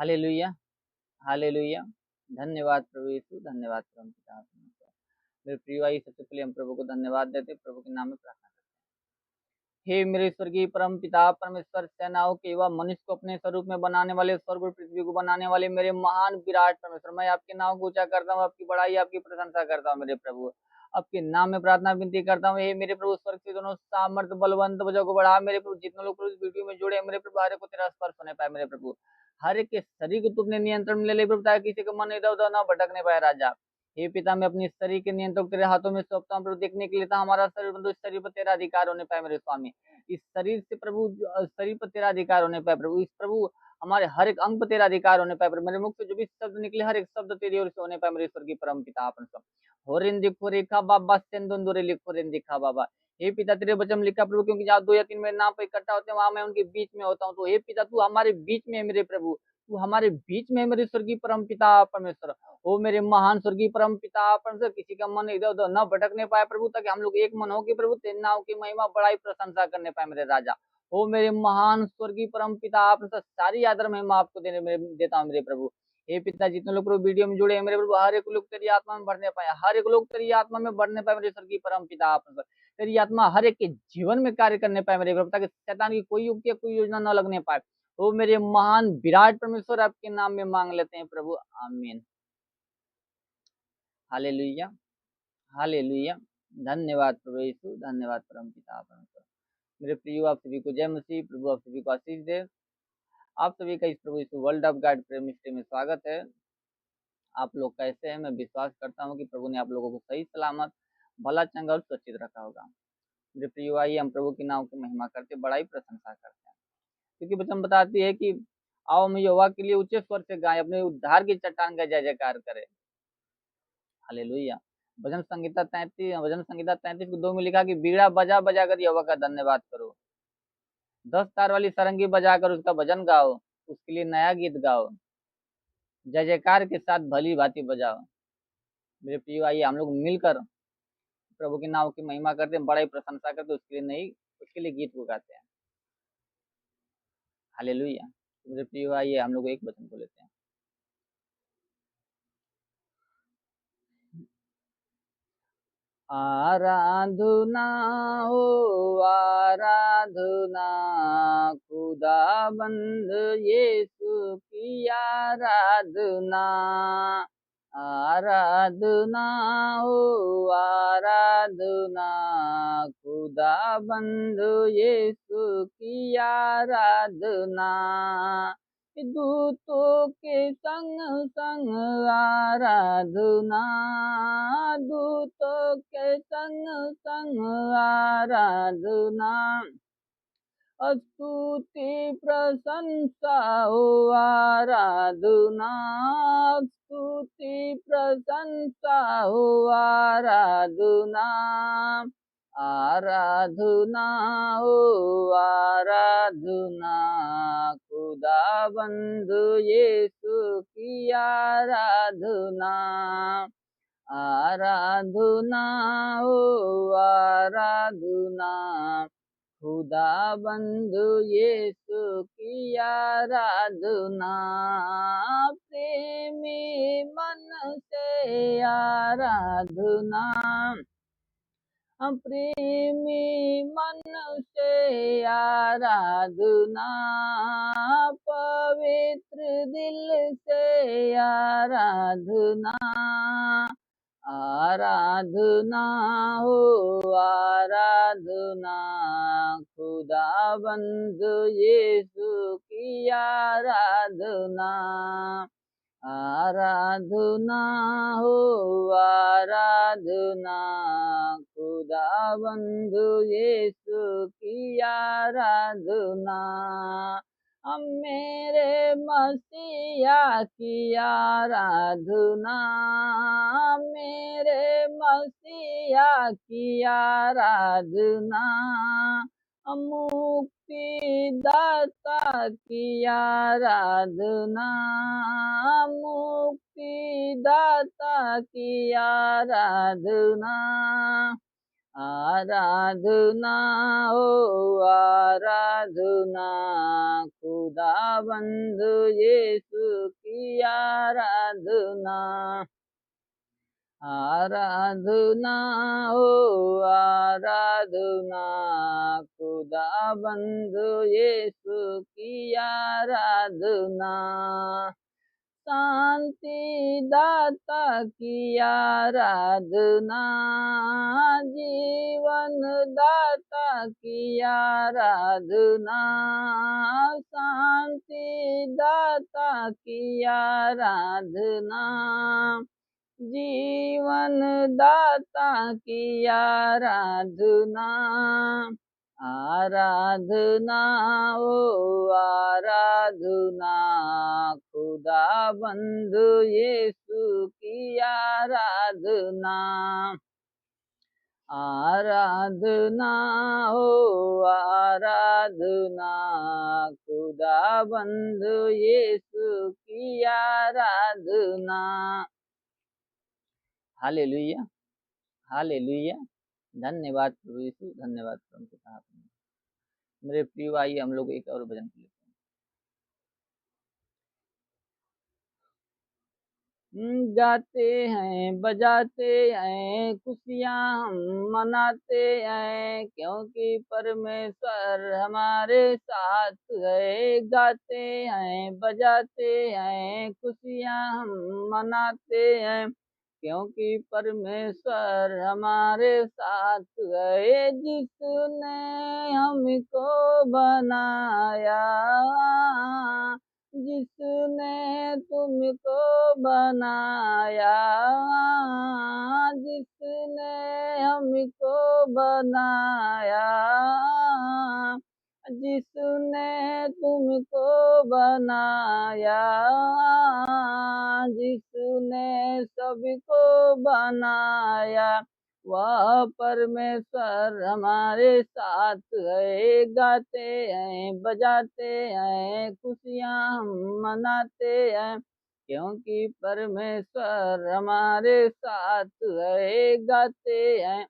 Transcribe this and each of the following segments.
Hallelujah, हालेलुया। धन्यवाद प्रभु यीशु, धन्यवाद परम पिता परमेश्वर। मेरे प्रिय भाई, सबसे पहले हम प्रभु को धन्यवाद देते हैं, प्रभु के नाम में प्रार्थना करते हैं। हे मेरे स्वर्गीय परम पिता परमेश्वर, सेनाओं के एवं मनुष्य को अपने स्वरूप में बनाने वाले, स्वर्ग और पृथ्वी को बनाने वाले मेरे महान विराट परमेश्वर, मैं आपके नाम को ऊंचा करता हूँ, आपकी बड़ाई आपकी प्रशंसा करता हूँ मेरे प्रभु। आपके नाम में प्रार्थना विनती करता हूँ, हे मेरे प्रभु, स्वर्ग से दोनों सामर्थ बलवंत वजह को बढ़ा मेरे प्रभु। जितने लोग प्रभु इस वीडियो में जुड़े हैं मेरे प्रभु, हर एक को तेरा स्पर्श होने पाए मेरे प्रभु। हर एक के शरीर को तू अपने नियंत्रण में ले ले प्रभु, ताकि किसी का मन इधर उधर ना भटकने पाए राजा। हे पिता, मैं अपनी शरीर के नियंत्रण तेरे हाथों में सौंपता हूँ प्रभु, देखने के लिए था हमारा शरीर बंधु, इस शरीर पर तेरा अधिकार होने पाए मेरे स्वामी। इस शरीर से प्रभु, शरीर पर तेरा अधिकार होने पाए प्रभु। इस प्रभु हमारे हर एक अंग पर तेरा अधिकार होने पाए प्रभु। मेरे मुख से जो भी शब्द निकले, हर एक शब्द तेरी ओर से होने पाए मेरे ईश्वर की परम पिता अपन सब। होरिन दिखो रेखा बाबा सेंदुरे लिखो रेन दिखा बाबा। हे पिता, तेरे वचन में लिखा प्रभु, क्योंकि जहाँ दो या तीन मेरे नाम पर इकट्ठा होते हैं, वहां मैं उनके बीच में होता हूँ। तो हे पिता, तू हमारे बीच में है मेरे प्रभु, तू हमारे बीच में है मेरे स्वर्गीय परम पिता परमेश्वर। ओ मेरे महान स्वर्गीय परम पिता परमेश्वर, किसी का मन इधर उधर न भटकने पाए प्रभु, ताकि हम लोग एक मन होकर प्रभु तेरे नाम की महिमा बड़ाई प्रशंसा करने पाए मेरे राजा। ओ मेरे महान स्वर्गीय परम पिता परमेश्वर, सारी आदर महिमा आपको देता हूँ मेरे प्रभु। हे पिता, जितने लोग प्रभु वीडियो में जुड़े हैं मेरे प्रभु, हर एक लोग तेरी आत्मा में बढ़ने पाए, हर एक लोग तेरी आत्मा में बढ़ने पाए मेरे स्वर्गीय परम पिता परमेश्वर। तेरी आत्मा हर एक के जीवन में कार्य करने पाए मेरे प्रभु, ताकि शैतान की कोई युक्ति या कोई योजना न लगने पाए। ओ मेरे महान विराट परमेश्वर, आपके नाम में मांग लेते हैं प्रभु, आमीन। हालेलुया, हालेलुया। धन्यवाद प्रभु यीशु, धन्यवाद परम पिता परमेश्वर। मेरे प्रियो, आप सभी को जय मसीह। प्रभु आप सभी को आशीष दे। आप सभी का इस प्रभु Yeshu world of God prayer ministry में स्वागत है। आप लोग कैसे हैं? मैं विश्वास करता हूँ कि प्रभु ने आप लोगों को सही सलामत, भला, चंगा और सुरक्षित रखा होगा। मेरे प्रियो, आइए हम प्रभु के नाम की महिमा करते, बड़ाई प्रशंसा करते हैं, क्योंकि वचन बताती है कि आओ हम यहोवा के लिए ऊंचे स्वर से गाएं, अपने उद्धार की चट्टान का जय जयकार करें। हालेलुया। भजन संहिता 33:2 में लिखा कि बीड़ा बजा बजा कर यहोवा का धन्यवाद करो, 10 तार वाली सारंगी बजाकर उसका भजन गाओ, उसके लिए नया गीत गाओ, जय जयकार के साथ भली भांति बजाओ। मेरे प्रियो, आइए हम लोग मिलकर प्रभु के नाम की महिमा करते हैं, बड़ाई प्रशंसा करते, उसके लिए गीत को गाते हैं। हालेलुया। मेरे प्रियो, आइए हम लोग एक वचन को लेते हैं। आराधना हो आराधना, खुदाबंद यीशु की आराधना। आराधना हो आराधना, खुदाबंद यीशु की आराधना। दूतों के संग संग आराधना, दूतों के संग संग आराधना। स्तुति प्रशंसा हो आराधना, स्तुति प्रशंसा हो आराधना। आराधना हो आराधना, खुदाबंद यीशु की आराधना। आराधना हो आराधना, खुदाबंद यीशु की आराधना। प्रेमी मन से आराधना, प्रेमी मन से आराधना, पवित्र दिल से आराधना। आराधना हो आराधना, खुदाबंद यीशु की आराधना। आराधना हो आराधना, खुदाबंद यीशु की आराधना। हम मेरे मसीहा की आराधना, मेरे मसीहा की आराधना। मुक्ति दाता की आराधना, मुक्ति दाता की आराधना। आराधना हो आराधना, खुदाबंद यीशु की आराधना, आराधना हो आराधना, खुदा बंधु यीशु की आराधना, शांति दाता की आराधना, जीवन दाता की आराधना, शांति दाता की आराधना, जीवन दाता की आराधना, आराधना ओ आराधना, खुदा बंधु यीशु की आराधना, आराधना हो आराधना, खुदा बंधु यीशु की आराधना। हालेलुया, हालेलुया, धन्यवाद प्रभु यीशु, धन्यवाद प्रभु पिता। मेरे प्रिय, आइए हम लोग एक और भजन लेते हैं। गाते हैं बजाते हैं खुशियाँ हम मनाते हैं, क्योंकि परमेश्वर हमारे साथ है। गाते हैं बजाते हैं खुशियाँ हम मनाते हैं, क्योंकि परमेश्वर हमारे साथ है। जिसने हमको बनाया, जिसने तुमको बनाया, जिसने हमको बनाया, जिसने तुमको बनाया, जिसने सबको बनाया, वह परमेश्वर हमारे साथ है। गाते हैं बजाते हैं खुशियाँ हम मनाते हैं, क्योंकि परमेश्वर हमारे साथ है। गाते हैं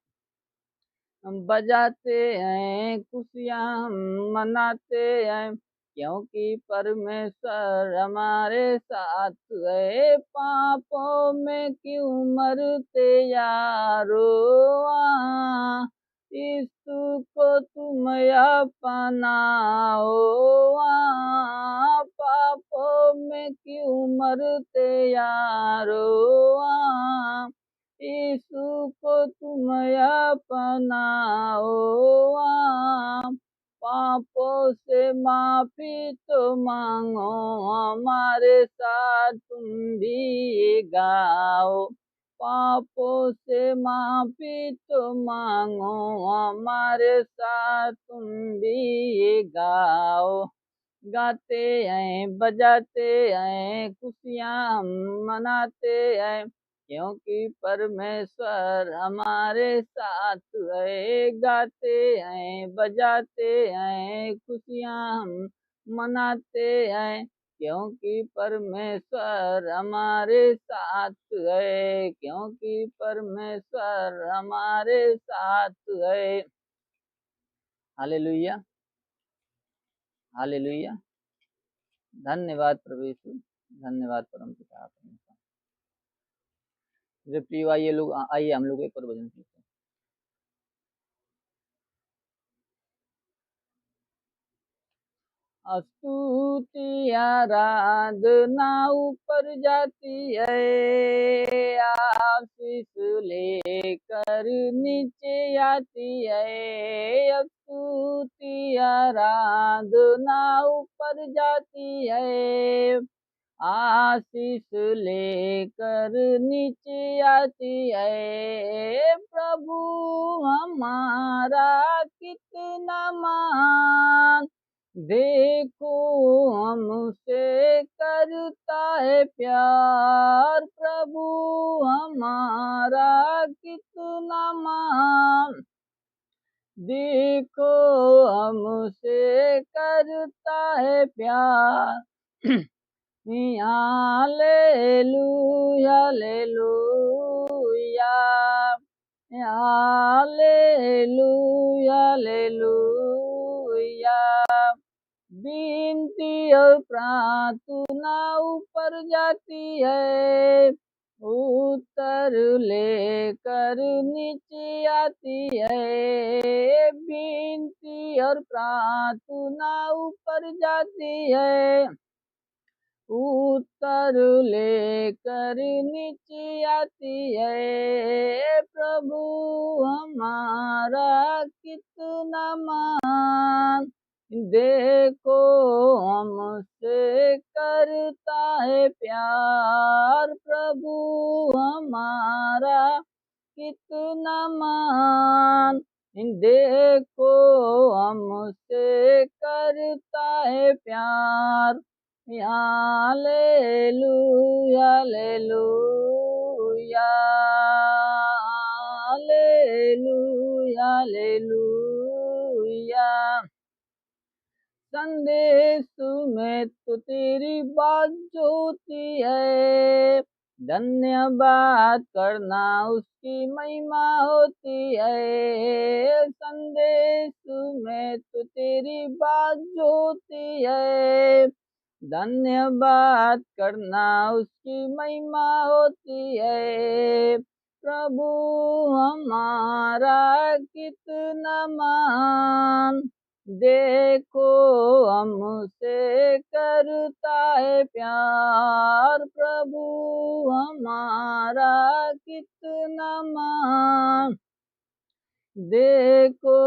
बजाते हैं खुशियाँ हम मनाते हैं, क्योंकि परमेश्वर हमारे साथ है। पापों में क्यों मरते यारो, यीशु को तुम अपनाओ। पापों में क्यों मरते यारो, यीशु को तुम अपनाओ। पापों से माफी तो मांगो, हमारे साथ तुम भी गाओ। पापों से माफी तो मांगो, हमारे साथ तुम भी गाओ। गाते हैं बजाते हैं खुशियाँ हम मनाते हैं, क्योंकि परमेश्वर हमारे साथ है। गाते हैं बजाते हैं खुशियाँ हम मनाते हैं, क्योंकि परमेश्वर हमारे साथ है, क्योंकि परमेश्वर हमारे साथ है। हालेलुया, हालेलुया, धन्यवाद प्रभु यीशु, धन्यवाद परम पिता। मेरे प्रिय आइए लोग, आइए हम लोग एक और भजन सीखते हैं। स्तुति आराधना ऊपर जाती है, आशीष लेकर नीचे आती है। स्तुति आराधना ऊपर जाती है, आशीष लेकर नीचे आती है। प्रभु हमारा कितना महान, देखो हमसे करता है प्यार। प्रभु हमारा कितना महान, देखो हमसे करता है प्यार। हालेलुया, हालेलुया, हालेलुया, हालेलुया, विनती और प्रार्थना ऊपर जाती है, उत्तर लेकर नीचे आती है। विनती और प्रार्थना ऊपर जाती है, उत्तर लेकर नीचे आती है। प्रभु हमारा कितना महान, देखो हमसे करता है प्यार। प्रभु हमारा कितना महान, देखो हमसे करता है प्यार। Hallelujah hallelujah hallelujah hallelujah. संदेश में तो तेरी बात जो होती है, धन्यवाद करना उसकी महिमा होती है। संदेश में तो तेरी बात जो होती है, धन्यवाद करना उसकी महिमा होती है। प्रभु हमारा कितना महान, देखो हमसे करता है प्यार। प्रभु हमारा कितना महान, देखो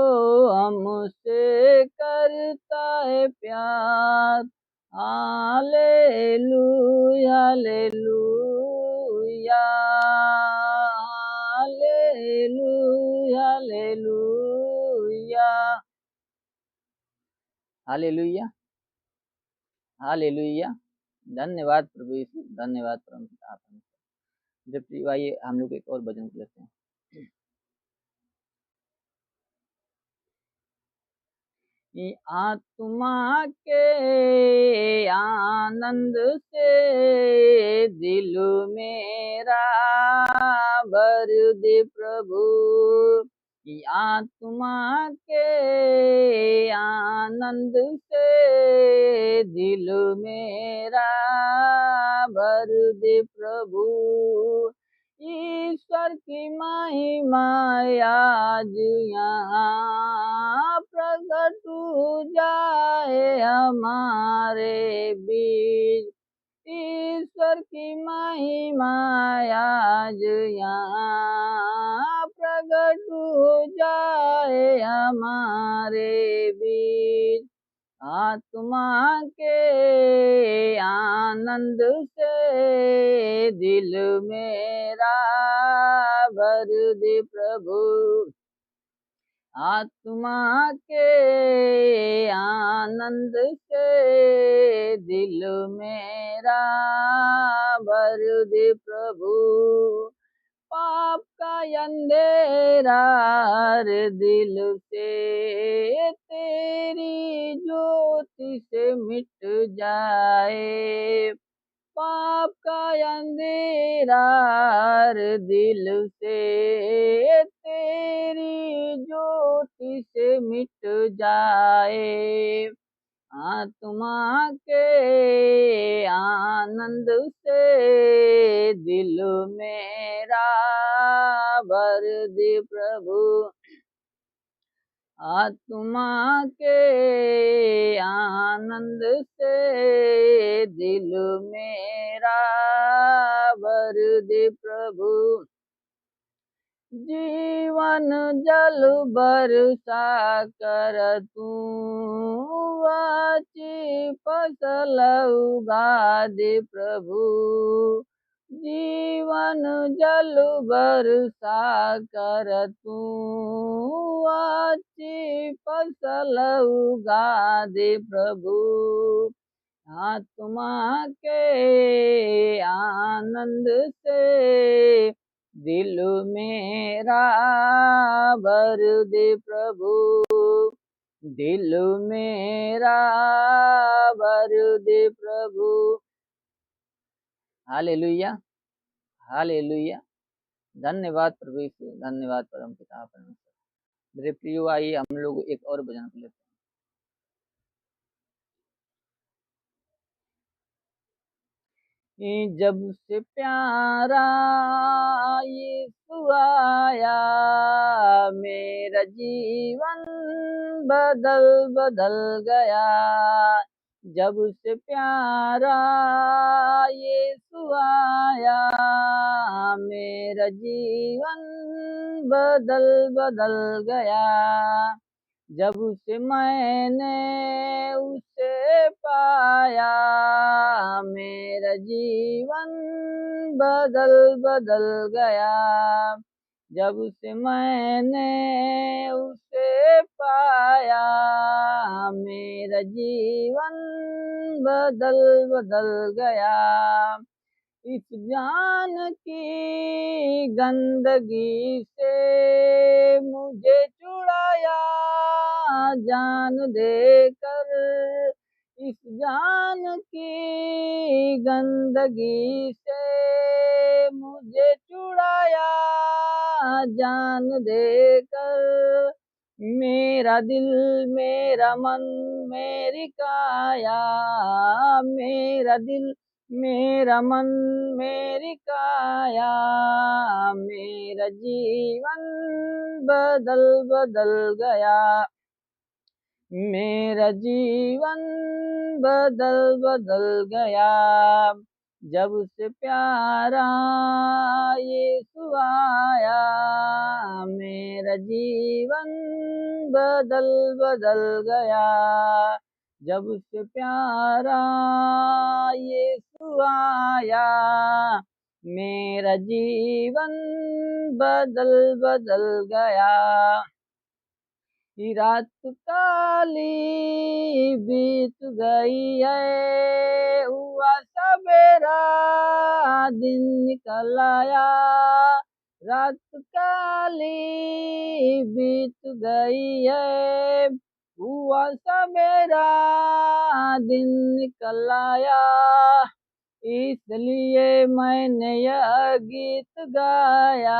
हमसे करता है प्यार। Hallelujah hallelujah hallelujah hallelujah hallelujah हालेलुया। धन्यवाद प्रभु यीशु, धन्यवाद परम पिता परमेश्वर। जब प्रिय भाई हम लोग एक और भजन लेते हैं। आत्मा के आनंद से दिल मेरा भर दे प्रभु, आत्मा के आनंद से दिल मेरा भर दे प्रभु। ईश्वर की महिमा आज यहाँ प्रकट हो जाए हमारे बीच। ईश्वर की महिमा आज यहाँ प्रकट हो जाए हमारे बीच। आत्मा के आनंद से दिल मेरा भर दे प्रभु, आत्मा के आनंद से दिल मेरा भर दे प्रभु। पाप का अंधेरा हर दिल से तेरी ज्योति से मिट जाए। पाप का अंधेरा हर दिल से तेरी ज्योति से मिट जाए। आत्मा के आनंद से दिल मेरा भर दे प्रभु, आत्मा के आनंद से दिल मेरा भर दे प्रभु। जीवन जल बरसा कर तू अच्छी फसल उगा दे प्रभु। जीवन जल बरसा कर तू अच्छी फसल उगा दे प्रभु। आत्मा के आनंद से दिल मेरा भर दे प्रभु, दिल मेरा भर दे प्रभु। हालेलुया हालेलुया। धन्यवाद प्रभु यीशु, धन्यवाद परम पिता परमेश्वर। मेरे प्रियो आइए हम लोग एक और भजन को लेते हैं। जब से प्यारा यीशु आया, मेरा जीवन बदल बदल गया। जब से प्यारा यीशु आया, मेरा जीवन बदल बदल गया। जब से मैंने उसे पाया, मेरा जीवन बदल बदल गया। जब से मैंने उसे पाया, मेरा जीवन बदल बदल गया। इस जान की गंदगी से मुझे छुड़ाया जान देकर। इस जान की गंदगी से मुझे छुड़ाया जान देकर। मेरा दिल मेरा मन मेरी काया, मेरा दिल मेरा मन मेरी काया, मेरा जीवन बदल बदल गया। मेरा जीवन बदल बदल गया। जब से प्यारा यीशु आया, मेरा जीवन बदल बदल गया। जब से प्यारा यीशु आया, मेरा जीवन बदल बदल गया। रात काली बीत गई है, हुआ सवेरा दिन निकल आया। रात काली बीत गई है, हुआ सवेरा दिन निकल आया। इसलिए मैंने यह गीत गाया,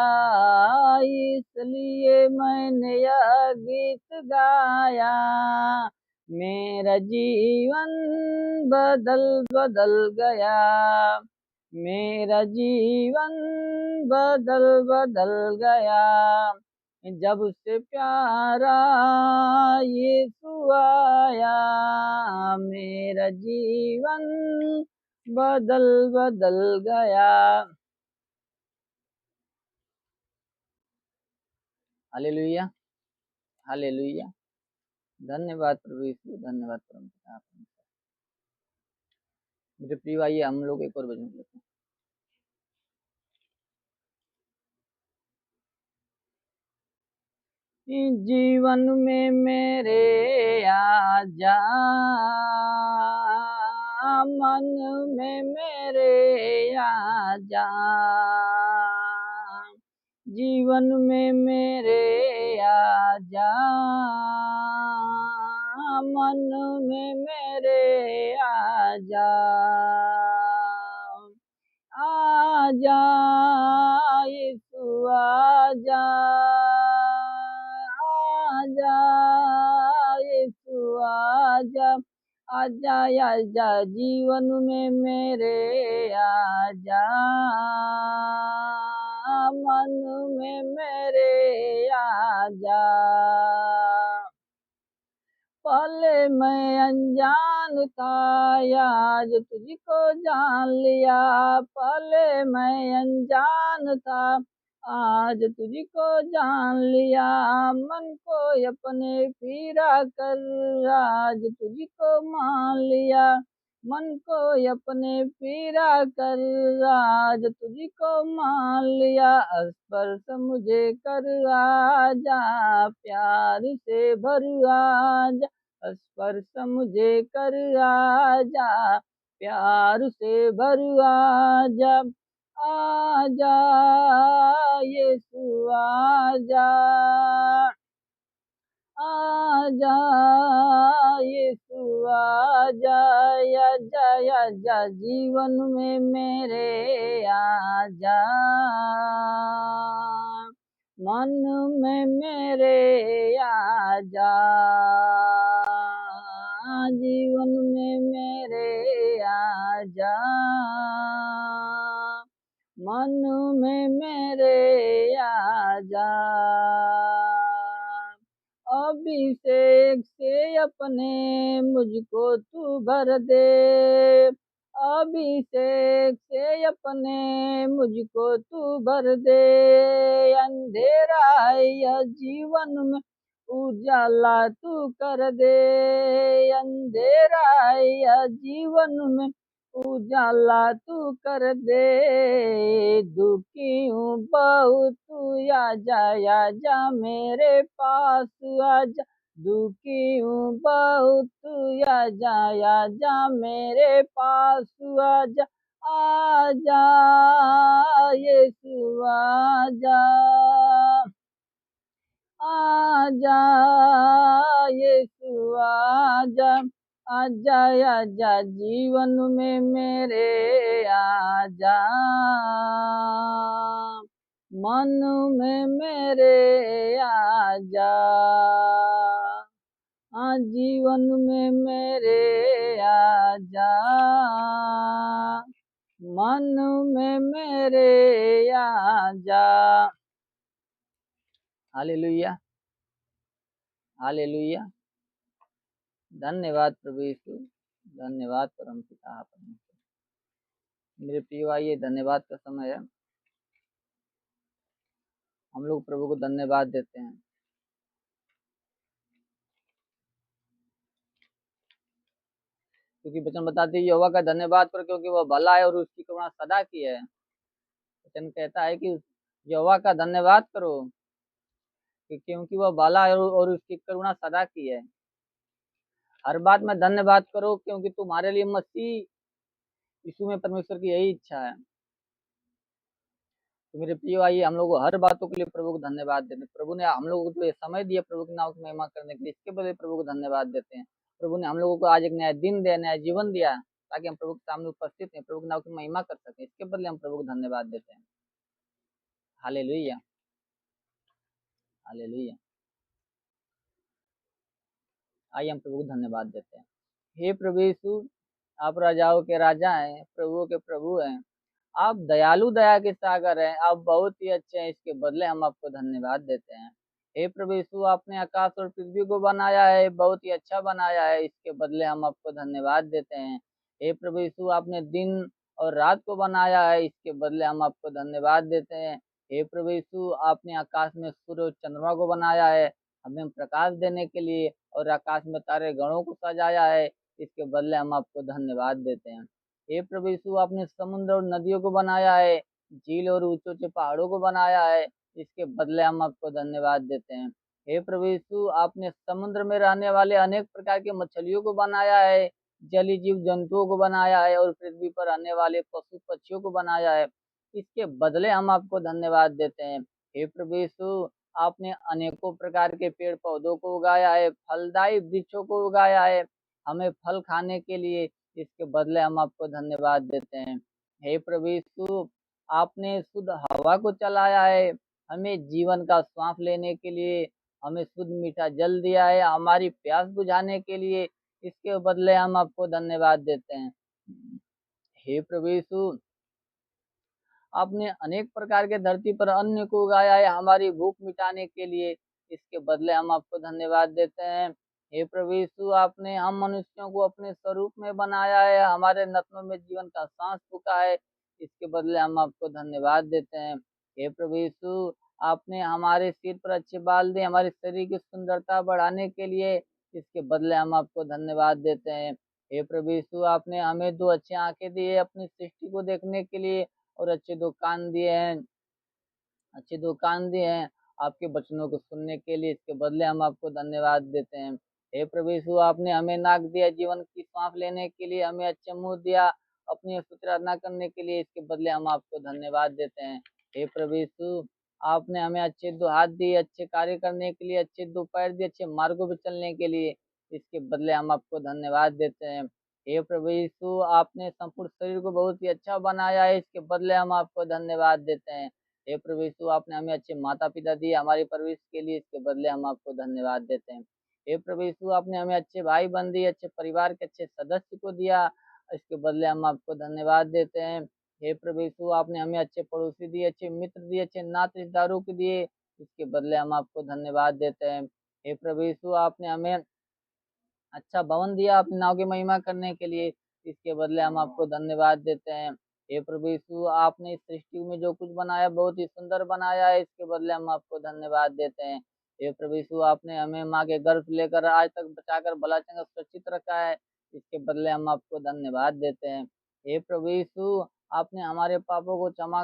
इसलिए मैंने यह गीत गाया। मेरा जीवन बदल बदल गया, मेरा जीवन बदल बदल गया। जब से प्यारा यीशु आया, मेरा जीवन बदल बदल गया। हालेलुया, हालेलुया। धन्यवाद प्रभु यीशु, धन्यवाद परम पिता। मेरे प्रिय भाई, हम लोग एक और भजन लेते हैं। जीवन में मेरे आजा, मन में मेरे आजा। जीवन में मेरे आजा, मन में मेरे आजा। आजा यीशु आजा, आजा यीशु आजा। आजा आजा जीवन में मेरे आजा, मन में मेरे आजा। पहले मैं अनजान था, आज तुझको जान लिया। पहले मैं अनजान था, आज तुझको जान लिया। मन को अपने पीरा कर, आज तुझको मान लिया। मन को अपने पीरा कर, आज तुझको मान लिया। स्पर्श मुझे कर आजा, प्यार से भर आजा। स्पर्श मुझे कर आजा, प्यार से भर आजा। आजा यीशु आजा, आजा यीशु आजा। आजा आजा जीवन में मेरे आजा, मन में मेरे आजा। जीवन में मेरे आजा, मन में मेरे आ जा, अभिषेक से अपने मुझको तू भर दे, अभिषेक से अपने मुझको तू भर दे, अंधेरा है यह जीवन में उजाला तू कर दे, अंधेरा है यह जीवन में उजाला तू कर दे, दुखी हूँ बहुत तू आ जा मेरे पास आ जा, दुखी हूँ बहुत तू आ जा मेरे पास आ जा यीशु आ जा यीशु आजा जीवन में मेरे आजा, मन में मेरे आजा, जीवन में मेरे आजा, मन में मेरे आजा। हालेलुया, हालेलुया। धन्यवाद प्रभु यीशु, धन्यवाद परम पिता परमेश्वर। मेरे प्रिय भाई, ये धन्यवाद का समय है। हम लोग प्रभु को धन्यवाद देते हैं, क्योंकि वचन बताते हैं यहोवा का धन्यवाद करो क्योंकि वह भला है और उसकी करुणा सदा की है। वचन कहता है कि यहोवा का धन्यवाद करो क्योंकि वह भला है और उसकी करुणा सदा की है। हर बात में धन्यवाद करो क्योंकि तुम्हारे लिए मसीह यीशु में परमेश्वर की यही इच्छा है। तो मेरे प्रिय भाई, हम लोग हर बातों के लिए प्रभु को धन्यवाद देते हैं। प्रभु ने हम लोगों को जो ये समय दिया प्रभु के नाम की महिमा करने के लिए, इसके बदले प्रभु को धन्यवाद देते हैं। प्रभु ने हम लोगों को आज एक नया दिन दिया, नया जीवन दिया, ताकि हम प्रभु के सामने उपस्थित हैं, प्रभु के नाम की महिमा कर सकें। इसके बदले हम प्रभु को धन्यवाद देते हैं। Hallelujah, hallelujah. आइए हम प्रभु को धन्यवाद देते हैं। हे प्रभु यीशु, आप राजाओं के राजा हैं, प्रभुओं के प्रभु हैं, आप दयालु दया के सागर हैं, आप बहुत ही अच्छे हैं। इसके बदले हम आपको धन्यवाद देते हैं। हे प्रभु यीशु, आपने आकाश और पृथ्वी को बनाया है, बहुत ही अच्छा बनाया है। इसके बदले हम आपको धन्यवाद देते हैं। हे प्रभु यीशु, आपने दिन और रात को बनाया है, इसके बदले हम आपको धन्यवाद देते हैं। हे प्रभु यीशु, आपने आकाश में सूर्य और चंद्रमा को बनाया है हमें प्रकाश देने के लिए, और आकाश में तारे गणों को सजाया है, इसके बदले हम आपको धन्यवाद देते हैं। हे प्रभु यीशु, आपने समुद्र और नदियों को बनाया है, झील और ऊंचे ऊंचे पहाड़ों को बनाया है, इसके बदले हम आपको धन्यवाद देते हैं। हे प्रभु यीशु, आपने समुद्र में रहने वाले अनेक प्रकार के मछलियों को बनाया है, जलीय जीव जंतुओं को बनाया है, और पृथ्वी पर रहने वाले पशु पक्षियों को बनाया है, इसके बदले हम आपको धन्यवाद देते हैं। हे प्रभु यीशु, आपने अनेकों प्रकार के पेड़ पौधों को उगाया है, फलदायी वृक्षों को उगाया है हमें फल खाने के लिए, इसके बदले हम आपको धन्यवाद देते हैं। हे प्रभु यीशु, आपने शुद्ध हवा को चलाया है हमें जीवन का श्वास लेने के लिए, हमें शुद्ध मीठा जल दिया है हमारी प्यास बुझाने के लिए, इसके बदले हम आपको धन्यवाद देते हैं। हे प्रभु यीशु, आपने अनेक प्रकार के धरती पर अन्न को उगाया है हमारी भूख मिटाने के लिए, इसके बदले हम आपको धन्यवाद देते हैं। हे प्रभु यीशु, आपने हम मनुष्यों को अपने स्वरूप में बनाया है, हमारे नथनों में जीवन का सांस फूंका है, इसके बदले हम आपको धन्यवाद देते हैं। हे प्रभु यीशु, आपने हमारे सिर पर अच्छे बाल दिए हमारे शरीर की सुंदरता बढ़ाने के लिए, इसके बदले हम आपको धन्यवाद देते हैं। हे प्रभु यीशु, आपने हमें दो अच्छी आंखें दी है अपनी सृष्टि को देखने के लिए, और अच्छे दो कान दिए हैं, अच्छे दो कान दिए हैं आपके वचनों को सुनने के लिए, इसके बदले हम आपको धन्यवाद देते हैं। हे प्रभु यीशु, आपने हमें नाक दिया जीवन की सांस लेने के लिए, हमें अच्छे मुंह दिया अपनी स्तुति आराधना करने के लिए, इसके बदले हम आपको धन्यवाद देते हैं। हे प्रभु यीशु, आपने हमें अच्छे दो हाथ दिए अच्छे कार्य करने के लिए, अच्छे दो पैर दिए अच्छे मार्गों पर चलने के लिए, इसके बदले हम आपको धन्यवाद देते हैं। हे प्रभु यीशु, आपने संपूर्ण शरीर को बहुत ही अच्छा बनाया है, इसके बदले हम आपको धन्यवाद देते हैं। हे प्रभु यीशु, आपने हमें अच्छे माता पिता दिए हमारी परवरिश के लिए, इसके बदले हम आपको धन्यवाद देते हैं। हे प्रभु यीशु, आपने हमें अच्छे भाई बहन दिए अच्छे परिवार के अच्छे सदस्य को दिया, इसके बदले हम आपको धन्यवाद देते हैं। हे प्रभु यीशु, आपने हमें अच्छे पड़ोसी दिए, अच्छे मित्र दिए, अच्छे नाते रिश्तेदारों के दिए, इसके बदले हम आपको धन्यवाद देते हैं। हे प्रभु यीशु, आपने हमें अच्छा भवन दिया अपने नाम की महिमा करने के लिए, इसके बदले हम आपको धन्यवाद देते हैं। हे प्रभु यीशु, आपने इस सृष्टि में जो कुछ बनाया बहुत ही सुंदर बनाया है, इसके बदले हम आपको धन्यवाद देते हैं। हे प्रभु यीशु, आपने हमें माँ के गर्भ से लेकर आज तक बचाकर भला चंगा सुरक्षित रखा है, इसके बदले हम आपको धन्यवाद देते हैं। हे प्रभु यीशु, आपने हमारे पापों को क्षमा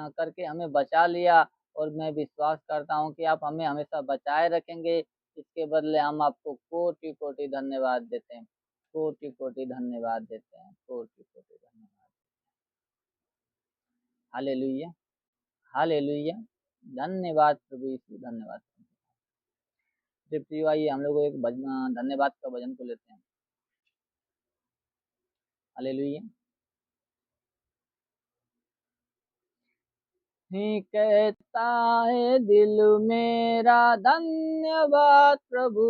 करके हमें बचा लिया, और मैं विश्वास करता हूँ कि आप हमें हमेशा बचाए रखेंगे, इसके बदले हम आपको कोटि कोटि धन्यवाद देते हैं, कोटि कोटि धन्यवाद देते हैं, कोटि कोटि धन्यवाद। हालेलुया, हालेलुया, धन्यवाद प्रभु यीशु, धन्यवाद। प्रिय आइए हम लोग एक धन्यवाद का भजन को लेते हैं। हालेलुया। ही कहता है दिल मेरा धन्यवाद प्रभु,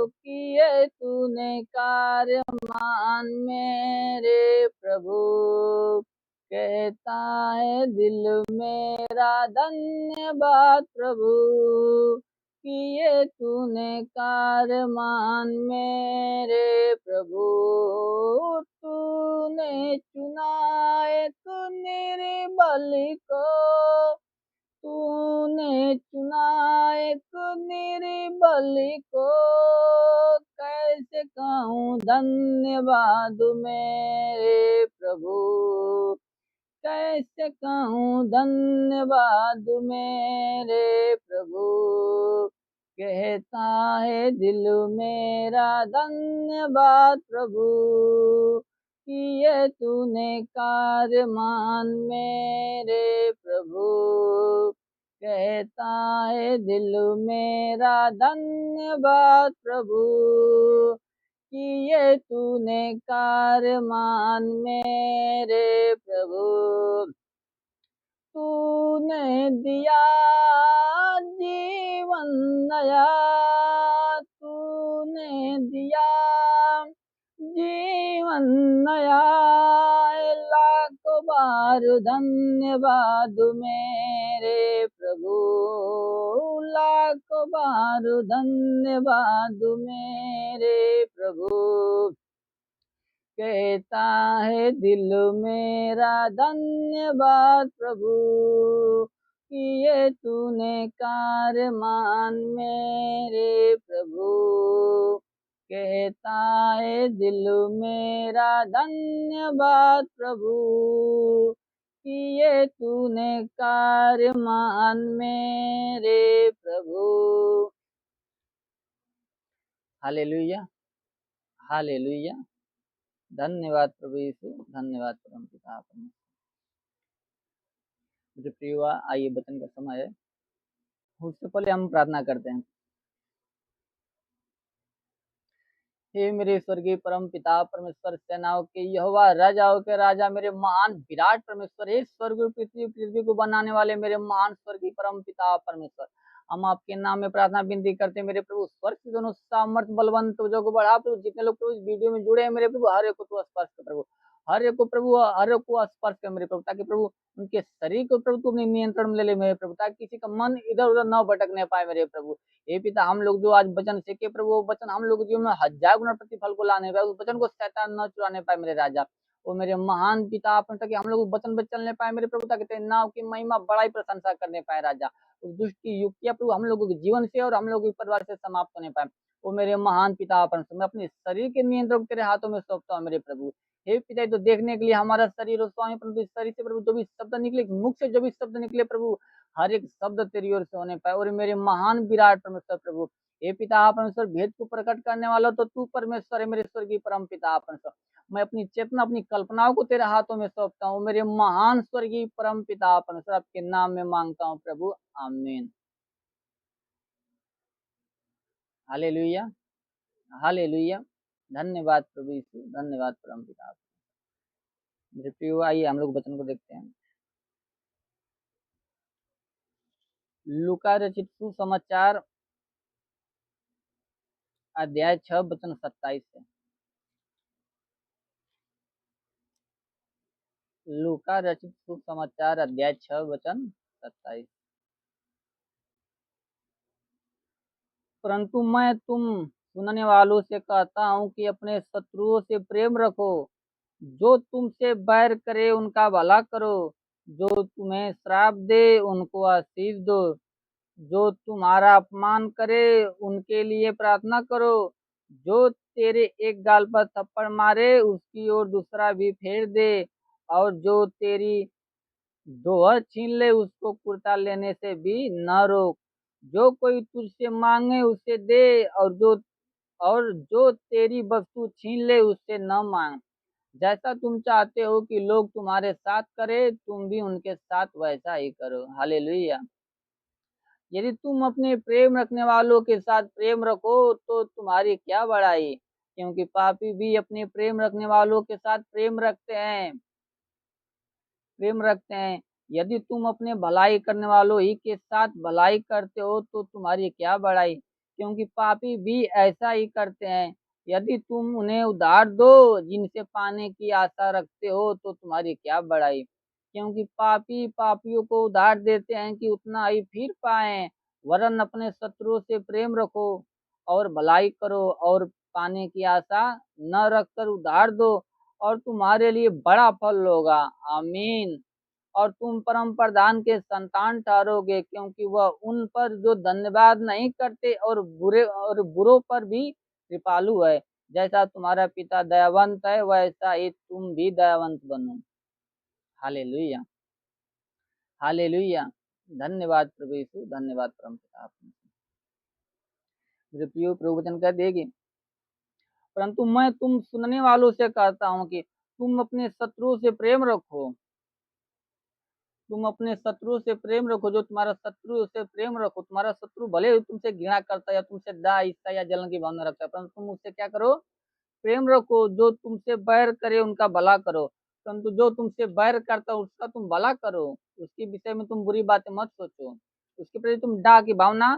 किए तूने कार्य मान मेरे प्रभु। कहता है दिल मेरा धन्यवाद प्रभु, किए तूने कार्य मान मेरे प्रभु। तूने चुना एक निर्बल को, तूने चुना एक निर्बल को, कैसे कहूँ धन्यवाद मेरे प्रभु, कैसे कहूँ धन्यवाद मेरे प्रभु। कहता है दिल मेरा धन्यवाद प्रभु, किए तूने कार्य मान मेरे प्रभु। कहता है दिल मेरा धन्यवाद प्रभु, किए तूने कार्य मान मेरे प्रभु। तूने दिया जीवन नया, तूने दिया जीवन नया, लाखों बार धन्यवाद मेरे प्रभु, लाखों बार धन्यवाद मेरे प्रभु। कहता है दिल मेरा धन्यवाद प्रभु, किए तूने कार्य मान मेरे प्रभु। कहता है दिल मेरा धन्यवाद प्रभु, किए तूने कार्य मान मेरे प्रभु। हालेलुया, हालेलुया, धन्यवाद प्रभु यीशु, धन्यवाद परम पिता परमेश्वर। मुझे प्रिय हुआ, आइए वचन का समय है, उससे पहले हम प्रार्थना करते हैं। हे मेरे स्वर्गीय परम पिता परमेश्वर, सेनाओं के यहोवा, राजाओं के राजा, मेरे महान विराट परमेश्वर, हे स्वर्ग और पृथ्वी को बनाने वाले मेरे महान स्वर्गीय परम पिता परमेश्वर, हम आपके नाम में प्रार्थना विनती करते हैं मेरे प्रभु। स्वर्ग के दोनों सामर्थ बलवंत जो को बढ़ा प्रभु, जितने लोग प्रभु इस वीडियो में जुड़े हैं मेरे प्रभु, हर एक को तू स्पर्श कर प्रभु, हर एक को प्रभु, हर एक को स्पर्श कर मेरे प्रभु, ताकि प्रभु उनके शरीर को प्रभु तू अपने नियंत्रण में ले ले मेरे प्रभु, ताकि किसी का मन इधर उधर न भटकने पाए मेरे प्रभु। हे पिता, हम लोग जो आज वचन सीखे प्रभु, वो वचन हम लोग जीवन में हजार गुना प्रतिफल को लाने पाए, उस वचन को शैतान न चुराने पाए मेरे राजा। वो मेरे महान पिता अपन, ताकि हम लोग वचन पे चलने पाए मेरे प्रभु, ताकि तेरे नाम की महिमा बड़ाई प्रशंसा करने पाए राजा। उस दुष्ट की युक्तियां प्रभु हम लोगों के जीवन से और हम लोगों के परिवार से समाप्त होने पाए। वो मेरे महान पिता अपन, मैं अपने शरीर के नियंत्रण तेरे हाथों में सौंपता हूँ मेरे प्रभु। हे पिता, तो देखने के लिए हमारा शरीर और स्वामी प्रभु, इस शरीर से प्रभु जो भी शब्द निकले, मुख से जो भी शब्द निकले प्रभु, हर एक शब्द तेरी ओर से होने पाए। और मेरे महान विराट परमेश्वर प्रभु, हे पिता परमेश्वर, भेद को प्रकट करने वाला तो तू परमेश्वर है मेरे स्वर्गीय परम पिता परमेश्वर। मैं अपनी चेतना, अपनी कल्पनाओं को तेरे हाथों में सौंपता हूँ मेरे महान स्वर्गीय परम पिता परमेश्वर, आपके नाम में मांगता हूँ प्रभु, आमीन। हालेलुया, हालेलुया, धन्यवाद प्रभु यीशु, धन्यवाद परम पिता। मेरे प्रियो, आइए हम लोग वचन को देखते हैं। लूका रचित सुसमाचार अध्याय 6 वचन 27 से। लूका रचित शुभ समाचार अध्याय 6 वचन 27। परंतु मैं तुम सुनने वालों से कहता हूँ कि अपने शत्रुओं से प्रेम रखो, जो तुमसे बैर करे उनका भला करो, जो तुम्हें श्राप दे उनको आशीष दो, जो तुम्हारा अपमान करे उनके लिए प्रार्थना करो, जो तेरे एक गाल पर थप्पड़ मारे उसकी ओर दूसरा भी फेर दे, और जो तेरी दोहर छीन ले उसको कुर्ता लेने से भी न रोक। जो कोई तुझसे मांगे उसे दे, और जो तेरी वस्तु छीन ले उससे न मांग। जैसा तुम चाहते हो कि लोग तुम्हारे साथ करे, तुम भी उनके साथ वैसा ही करो। हालेलुया। यदि तुम अपने प्रेम रखने वालों के साथ प्रेम रखो तो तुम्हारी क्या बड़ाई, क्योंकि पापी भी अपने प्रेम रखने वालों के साथ प्रेम रखते हैं। यदि तुम अपने भलाई करने वालों ही के साथ भलाई करते हो तो तुम्हारी क्या बड़ाई, क्योंकि पापी भी ऐसा ही करते हैं। यदि तुम उन्हें उधार दो जिनसे पाने की आशा रखते हो तो तुम्हारी क्या बड़ाई, क्योंकि पापी पापियों को उधार देते हैं कि उतना ही फिर पाए। वरन अपने शत्रुओं से प्रेम रखो और भलाई करो और पाने की आशा न रखकर उधार दो, और तुम्हारे लिए बड़ा फल होगा। आमीन। और तुम परम प्रधान के संतान ठहरोगे, क्योंकि वह उन पर जो धन्यवाद नहीं करते और बुरों पर भी कृपालु है। जैसा तुम्हारा पिता दयावंत है वैसा ही तुम भी दयावंत बनो। हालेलुया, हालेलुया। धन्यवाद प्रभु यीशु, धन्यवाद परम पिता। आपने मेरे प्रिय प्रभु वचन कह देगी, परंतु मैं तुम सुनने वालों से कहता हूँ कि तुम अपने शत्रुओं से प्रेम रखो। तुम अपने शत्रु से प्रेम रखो, जो तुम्हारा शत्रु उससे प्रेम रखो। तुम्हारा शत्रु भले ही तुमसे घृणा करता है या तुमसे दाह, ईर्ष्या या जलन की भावना रखता है, परंतु तुम उससे क्या करो? प्रेम रखो। जो तुमसे बैर करे उनका भला करो, परंतु जो तुमसे बैर करता है उसका तुम भला करो। उसके विषय में तुम बुरी बातें मत सोचो, उसके प्रति तुम दाह की भावना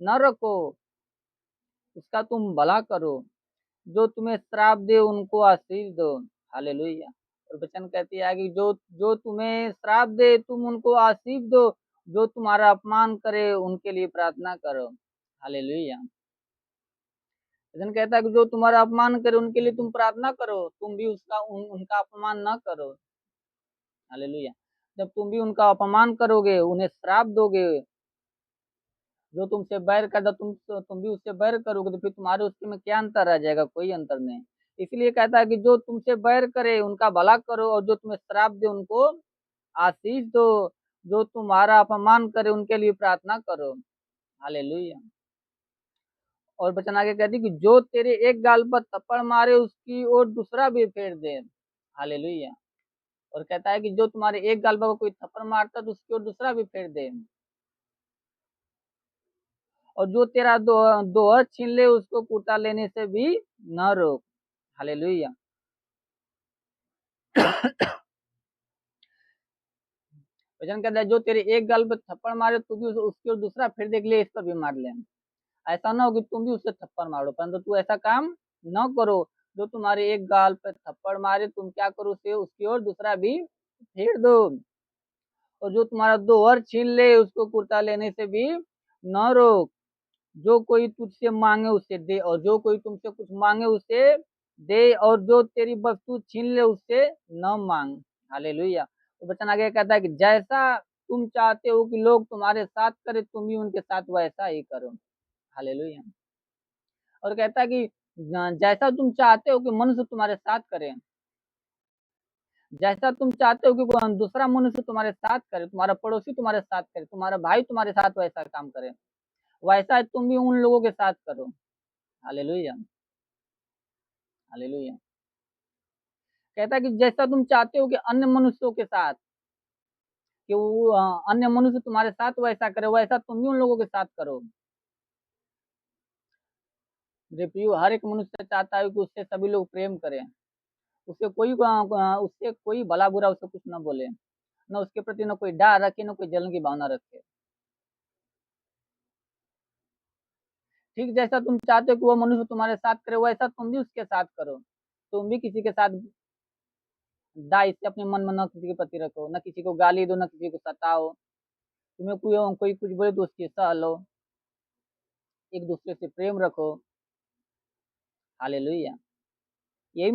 न रखो, उसका तुम भला करो। जो तुम्हें श्राप दे उनको आशीष दो। हालेलुया। और वचन कहती है कि जो जो तुम्हें श्राप दे तुम उनको आशीष दो, जो तुम्हारा अपमान करे उनके लिए प्रार्थना करो। हालेलुया। वचन कहता है कि जो तुम्हारा अपमान करे उनके लिए तुम प्रार्थना करो, तुम भी उनका अपमान न करो। हालेलुया। जब तुम भी उनका अपमान करोगे, उन्हें श्राप दोगे, जो तुमसे बैर करता तुम भी उससे बैर करोगे, तो फिर तुम्हारे उसके में क्या अंतर रह जाएगा? कोई अंतर नहीं। इसलिए कहता है कि जो तुमसे बैर करे उनका भला करो, और जो तुम्हें श्राप दे उनको आशीष दो, जो तुम्हारा अपमान करे उनके लिए प्रार्थना करो। हालेलुया। और वचन आगे कहती कि जो तेरे एक गाल पर थप्पड़ मारे उसकी ओर दूसरा भी फेर दे। हालेलुया। और कहता है कि जो तुम्हारे एक गाल पर कोई थप्पड़ मारता है तो उसकी ओर दूसरा भी फेर दे, और जो तेरा दोहर छीन ले उसको कुर्ता लेने से भी न रोक। हालेलुया। वचन कहता है जो तेरे एक गाल पे थप्पड़ मारे तू भी उसकी ओर दूसरा फिर देख ले, इस पर भी मार ले। ऐसा ना हो कि तुम भी उससे थप्पड़ मारो, परंतु तू ऐसा काम न करो। जो तुम्हारे एक गाल पे थप्पड़ मारे तुम क्या करो? उसे उसकी ओर दूसरा भी फेर दो। और जो तुम्हारा दोहर छीन ले उसको कुर्ता लेने से भी न रोक। जो कोई तुझसे मांगे उसे दे, और जो कोई तुमसे कुछ मांगे उसे दे, और जो तेरी वस्तु छीन ले उससे न मांग। हालेलुया। तो वचन आगे कहता है कि जैसा तुम चाहते हो कि लोग तुम्हारे साथ करे, तुम भी उनके साथ वैसा ही करो। हालेलुया। और कहता है कि जैसा तुम चाहते हो कि मनुष्य तुम्हारे साथ करे, जैसा तुम चाहते हो कि कोई दूसरा मनुष्य तुम्हारे साथ करे, तुम्हारा पड़ोसी तुम्हारे साथ करे, तुम्हारा भाई तुम्हारे साथ वैसा काम करे, वैसा तुम भी उन लोगों के साथ करो। Hallelujah, hallelujah. कहता है कि जैसा तुम चाहते हो कि अन्य मनुष्यों के साथ, कि वो अन्य मनुष्य तुम्हारे साथ वैसा करे, वैसा तुम भी उन लोगों के साथ करो। मेरे प्रियो, हर एक मनुष्य चाहता है कि उससे सभी लोग प्रेम करें, उससे कोई भला बुरा उससे कुछ न बोले, न उसके प्रति न कोई डर रखे, न कोई जलन की भावना रखे। ठीक जैसा तुम चाहते हो कि वो मनुष्य तुम्हारे साथ करे, वैसा तुम भी उसके साथ करो। तुम भी किसी के साथ दाई से अपने मन में न किसी के प्रति रखो, न किसी को गाली दो, न किसी को सताओ। तुम्हें कोई कुछ बोले तो उसकी सह लो, एक दूसरे से प्रेम रखो। हालेलुया। यही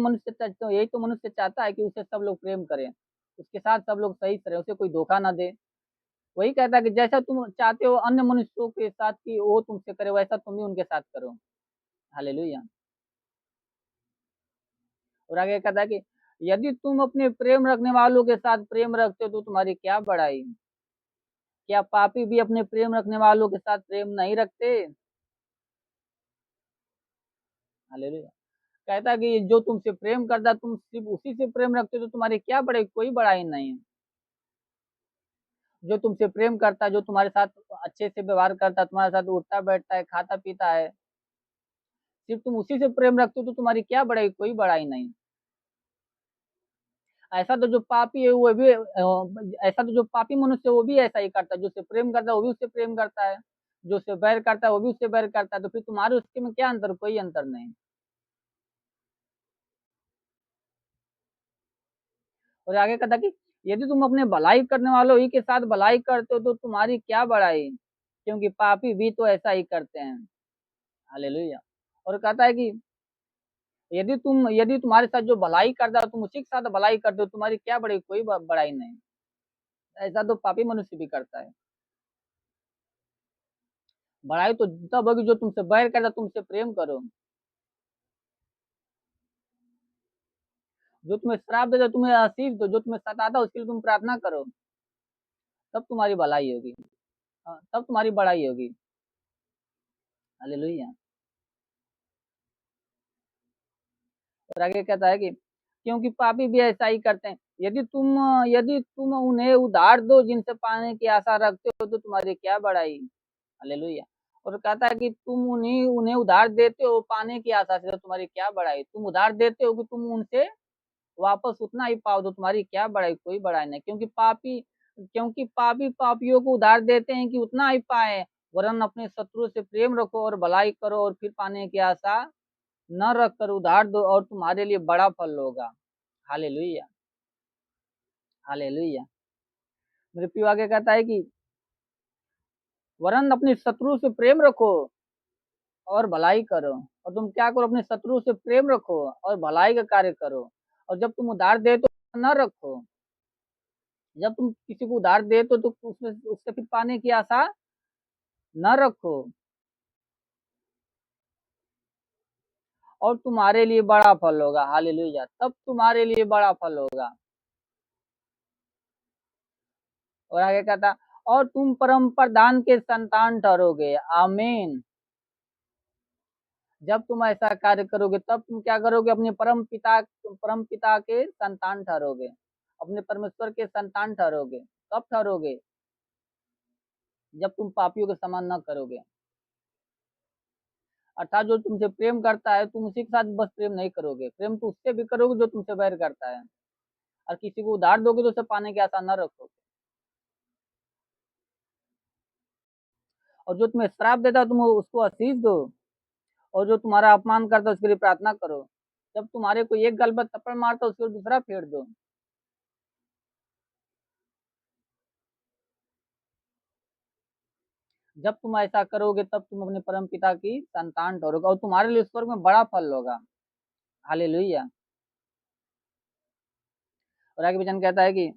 तो मनुष्य चाहता है कि उसे सब लोग प्रेम करें, उसके साथ सब लोग सही से रहे, उसे कोई धोखा ना दे। वही कहता है कि जैसा तुम चाहते हो अन्य मनुष्यों के साथ कि वो तुमसे करे, वैसा तुम भी उनके साथ करो। हालेलुया। और आगे कहता है कि यदि तुम अपने प्रेम रखने वालों के साथ प्रेम रखते हो तो तुम्हारी क्या बड़ाई। क्या पापी भी अपने प्रेम रखने वालों के साथ प्रेम नहीं रखते। हालेलुया। कहता है कि जो तुमसे प्रेम करता तुम सिर्फ उसी से प्रेम रखते हो तो तुम्हारी क्या बड़ाई, कोई बड़ाई नहीं है। जो तुमसे प्रेम करता है, जो तुम्हारे साथ अच्छे से व्यवहार करता है, तुम्हारे साथ उठता बैठता है, खाता पीता है, सिर्फ तुम उसी से प्रेम रखते हो तो तुम्हारी क्या बड़ाई, कोई बड़ाई नहीं। ऐसा तो जो पापी है वो भी ऐसा तो जो पापी मनुष्य है वो भी ऐसा ही करता है, जो उससे प्रेम करता है वो भी उससे प्रेम करता है, जो उससे बैर करता है वो भी उससे बैर करता है। तो फिर तुम्हारे उसके में क्या अंतर, कोई अंतर नहीं। और आगे कहता कि यदि तुम अपने भलाई करने वालों ही के साथ भलाई करते हो तो तुम्हारी क्या बड़ाई, क्योंकि पापी भी तो ऐसा ही करते हैं। हालेलुया। और कहता है कि यदि तुम्हारे साथ जो भलाई करता है तुम उसी के साथ भलाई करते हो, तुम्हारी क्या बड़ाई, कोई बड़ाई नहीं। ऐसा तो पापी मनुष्य भी करता है। बड़ाई तो तब होगी जो तुमसे बैर करता तुमसे प्रेम करो। जो तुम्हें श्राप देता तुम्हें आशीष दो, जो तुम्हें सताता उसके लिए तुम प्रार्थना करो, तब तुम्हारी भलाई होगी। हाँ, तब तुम्हारी बड़ाई होगी। हालेलुया। और आगे कहता है कि क्योंकि पापी भी ऐसा ही करते हैं। यदि तुम उन्हें उधार दो जिनसे पाने की आशा रखते हो तो तुम्हारी क्या बड़ाई। हालेलुया। और कहता है कि तुम उन्हें उधार देते हो पाने की आशा से, तो तुम्हारी क्या बड़ाई। तुम उधार देते हो कि तुम उनसे वापस उतना ही पाओ, तो तुम्हारी क्या बड़ाई, कोई बड़ाई नहीं। क्योंकि पापी पापियों को उधार देते हैं कि उतना ही पाए, वरन अपने शत्रु से प्रेम रखो और भलाई करो और फिर पाने की आशा न रखकर उधार दो और तुम्हारे लिए बड़ा फल होगा। हालेलुया। हालेलुया। मेरे प्रिय आगे कहता है कि वरन अपने शत्रु से प्रेम रखो और भलाई करो। और तुम क्या करो, अपने शत्रु से प्रेम रखो और भलाई का कार्य करो। और जब तुम उधार दे तो न रखो, जब तुम किसी को उधार दे तो उसमें उससे फिर पाने की आशा न रखो, और तुम्हारे लिए बड़ा फल होगा। हालेलुया। तब तुम्हारे लिए बड़ा फल होगा। और आगे कहता, और तुम परम प्रधान के संतान ठहरोगे। आमीन। जब तुम ऐसा कार्य करोगे तब तुम क्या करोगे, अपने परम पिता के संतान ठहरोगे, अपने परमेश्वर के संतान ठहरोगे। कब ठहरोगे, जब तुम पापियों के समान न करोगे। अर्थात जो तुमसे प्रेम करता है तुम उसी के साथ बस प्रेम नहीं करोगे, प्रेम तो उससे भी करोगे जो तुमसे बैर करता है। और किसी को उधार दोगे तो उसे पाने की आशा न रखोगे। और जो तुम्हें श्राप देता है तुम उसको आशीष दो, और जो तुम्हारा अपमान करता है उसके लिए प्रार्थना करो। जब तुम्हारे कोई एक गल पर थप्पड़ मारता है उसको दूसरा फेर दो। जब तुम ऐसा करोगे तब तुम अपने परम पिता की संतान ठहरोगे और तुम्हारे लिए स्वर्ग में बड़ा फल होगा। हालेलुया। और आगे वचन कहता है कि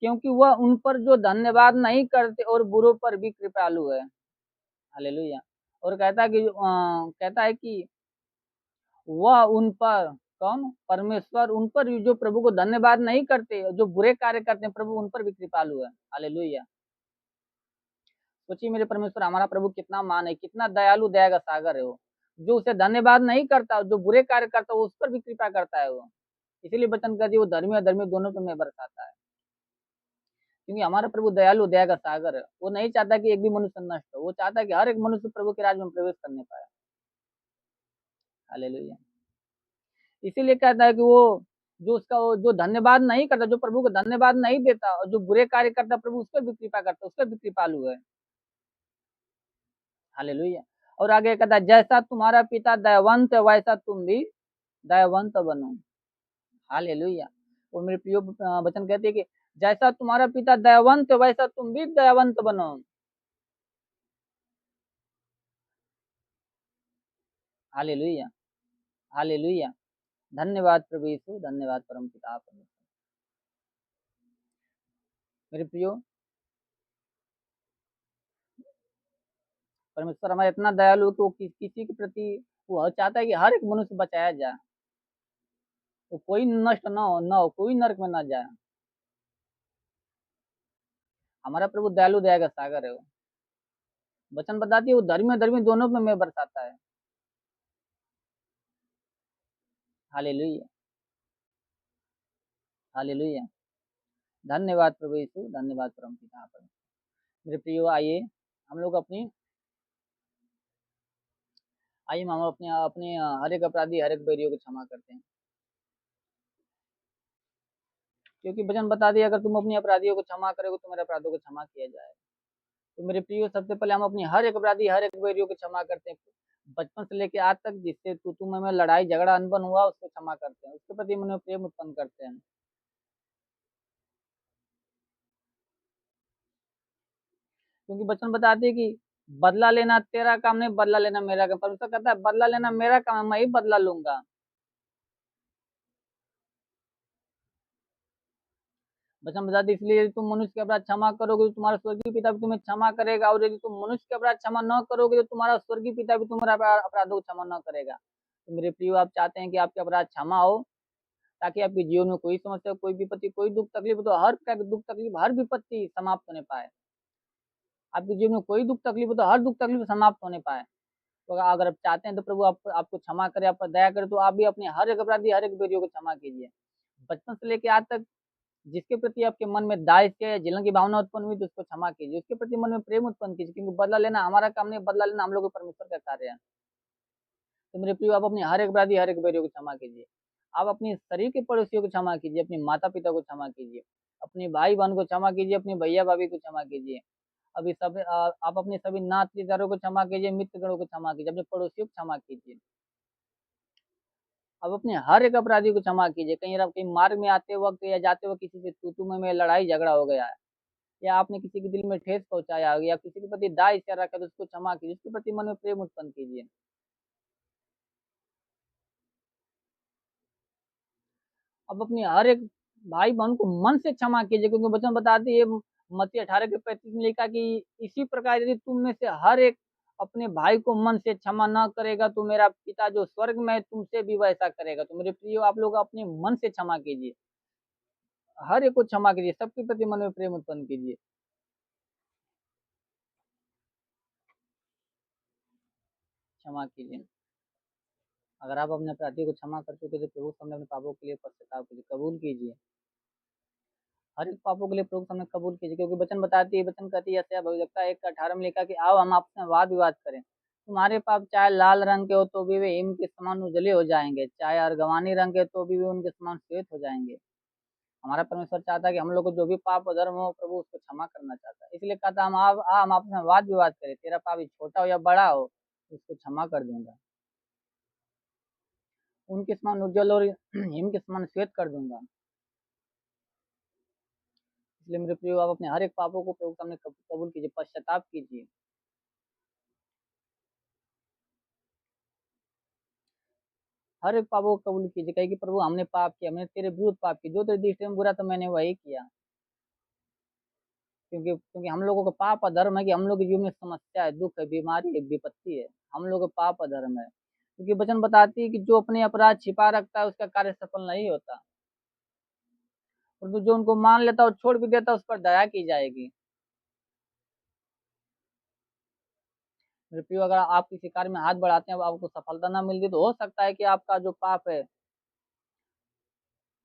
क्योंकि वह उन पर जो धन्यवाद नहीं करते और बुरों पर भी कृपालु है। हालेलुया। और कहता है कि वह उन पर, कौन, परमेश्वर उन पर जो प्रभु को धन्यवाद नहीं करते, जो बुरे कार्य करते हैं, प्रभु उन पर भी कृपालु है। हालेलुया। सोचिए मेरे परमेश्वर हमारा प्रभु कितना मान है, कितना दयालु, दया का सागर है वो। जो उसे धन्यवाद नहीं करता, जो बुरे कार्य करता है, उस पर भी कृपा करता है वो। इसीलिए वचन कर दिए वो धर्मी और धर्मी दोनों पे में बरसाता है। क्योंकि हमारा प्रभु दयालु, दया का सागर है। वो नहीं चाहता कि एक भी मनुष्य नष्ट हो, वो चाहता है कि हर एक मनुष्य प्रभु के राज्य में प्रवेश करने पाए। हालेलुया। इसीलिए कहता है कि वो जो धन्यवाद नहीं करता, जो प्रभु को धन्यवाद नहीं देता और जो बुरे कार्य करता, प्रभु उस पर भी कृपा करता, उस पर भी कृपालु है। हालेलुया। और आगे कहता है जैसा तुम्हारा पिता दयावंत है वैसा तुम भी दयावंत बनो। हालेलुया। और मेरे प्रियो वचन कहते हैं कि जैसा तुम्हारा पिता दयावंत है वैसा तुम भी दयावंत बनो। हालेलुया, हालेलुया। धन्यवाद प्रभु यीशु, धन्यवाद परम पिता परमेश्वर। मेरे प्रियो, परमेश्वर हमारा इतना दयालु कि वो किसी के प्रति वो चाहता है कि हर एक मनुष्य बचाया जाए, तो कोई नष्ट ना हो, कोई नरक में ना जाए। हमारा प्रभु दयालु दया का सागर है। वो वचन बताती है वो धर्मी धर्मी दोनों में मैं बरसाता है। हालेलुया, हालेलुया। धन्यवाद प्रभु यीशु, धन्यवाद परम पिता परमेश्वर। मेरे प्रियो, आइए हम लोग हम अपने अपने हर एक अपराधी हर एक बैरियों को क्षमा करते हैं, क्योंकि वचन बता दिया अगर तुम अपने अपराधियों को क्षमा करोगे तो मेरे अपराधों को क्षमा किया जाए। तो मेरे प्रियो, सबसे पहले हम अपनी हर एक अपराधी हर एक बैरियों को क्षमा करते हैं, बचपन से लेके आज तक जिससे तू में लड़ाई झगड़ा अनबन हुआ उसको क्षमा करते हैं, उसके प्रति मन में प्रेम उत्पन्न करते हैं। क्योंकि वचन बताते हैं कि बदला लेना तेरा काम नहीं, बदला लेना मेरा काम। परमेश्वर कहता है बदला लेना मेरा काम है, मैं ही बदला लूंगा। वचन बताते इसलिए यदि तुम मनुष्य के अपराध क्षमा करोगे तो तुम्हारा स्वर्गीय पिता भी तुम्हें क्षमा करेगा, और यदि तुम मनुष्य के अपराध क्षमा न करोगे तो तुम्हारा स्वर्गीय पिता भी तुम्हारा अपराधों को क्षमा न करेगा। तो मेरे प्रियो, आप चाहते हैं कि आपके अपराध क्षमा हो, ताकि आपके जीवन में कोई समस्या, कोई विपत्ति, कोई दुख तकलीफ, तो हर प्रकार की दुख तकलीफ हर विपत्ति समाप्त होने पाए। आपके जीवन में कोई दुख तकलीफ हो तो हर दुख तकलीफ समाप्त होने पाए। तो अगर आप चाहते हैं तो प्रभु आपको क्षमा करे, आप पर दया करे, तो आप भी अपने हर एक अपराधी हर एक बेटियों को क्षमा कीजिए। बचपन से लेकर आज तक जिसके प्रति आपके मन में दाय या जलन की भावना उत्पन्न हुई तो उसको क्षमा कीजिए, उसके प्रति मन में प्रेम उत्पन्न कीजिए, क्योंकि बदला लेना हमारा काम नहीं, बदला लेना हम लोग परमेश्वर का कार्य है। तो मेरे प्रिय, आप अपने हर एक अपराधी हर एक बेटियों को क्षमा कीजिए। आप अपने शरीर के पड़ोसियों को क्षमा कीजिए, अपने माता पिता को क्षमा कीजिए, अपने भाई बहन को क्षमा कीजिए, अपने भैया भाभी को क्षमा कीजिए। अभी सब आप अपने सभी नातेदारों को क्षमा कीजिए, मित्रगणों को क्षमा कीजिए, अपने पड़ोसियों को क्षमा कीजिए। अब अपने हर एक अपराधी को क्षमा कीजिए। कहीं मार्ग में आते वक्त या जाते वक्त किसी से तू में लड़ाई झगड़ा हो गया है, या आपने किसी के दिल में ठेस पहुंचाया हो, या किसी के प्रति दाय इच्छा रखा तो उसको क्षमा कीजिए, उसके प्रति मन में प्रेम उत्पन्न कीजिए। अब अपने हर एक भाई बहन को मन से क्षमा कीजिए, क्योंकि वचन बताती है मत्ती 18 के 35 में लिखा कि इसी प्रकार यदि तुम में से हर एक अपने भाई को मन से क्षमा न करेगा तो मेरा पिता जो स्वर्ग में है तुमसे भी वैसा करेगा। तो मेरे प्रियो, आप लोग अपने मन से क्षमा कीजिए, हर एक को क्षमा कीजिए, सबके प्रति मन में प्रेम उत्पन्न कीजिए। क्षमा कीजिए। अगर आप अपने अपराधियों को क्षमा कर चुके तो प्रभु सामने अपने पापों के लिए पश्चाताप कीजिए, कबूल कीजिए। हर एक पापों के लिए प्रभु सामने कबूल कीजिए, क्योंकि वचन बताती है, वचन कहती है यशायाह भविष्यवक्ता 1:18 में लिखा कि आओ हम आपसे वाद विवाद करें। तुम्हारे पाप चाहे लाल रंग के हो तो भी वे हिम के समान उजले हो जाएंगे, चाहे अर्गवानी रंग के तो भी वे उनके समान श्वेत हो जाएंगे। हमारा परमेश्वर चाहता है कि हम लोग को जो भी पाप और धर्म हो प्रभु उसको क्षमा करना चाहता है, इसलिए कहता है हम आपसे वाद विवाद करें, तेरा पाप ही छोटा हो या बड़ा हो उसको क्षमा कर दूंगा, उनके समान उज्जवल और हिम के समान श्वेत कर दूंगा। इसलिए मेरे प्रियो, आप अपने हर एक पापों को प्रभु सामने कबूल कीजिए, पश्चाताप कीजिए। हर एक पापों को कबूल कीजिए, कहे कि प्रभु हमने पाप किया, मैंने तेरे विरुद्ध पाप किया, जो तेरे दृष्टि में बुरा था मैंने वही किया। क्योंकि क्योंकि हम लोगों का पाप अधर्म है कि हम लोग के जीवन में समस्या है, दुख है, बीमारी है, विपत्ति है, हम लोग का पाप अधर्म है। क्योंकि वचन बताती है कि जो अपने अपराध छिपा रखता है उसका कार्य सफल नहीं होता, परंतु जो उनको मान लेता है और छोड़ भी देता है उस पर दया की जाएगी। मेरे प्रियो, अगर आप किसी कार्य में हाथ बढ़ाते हैं, आपको सफलता ना मिलती तो हो सकता है कि आपका जो पाप है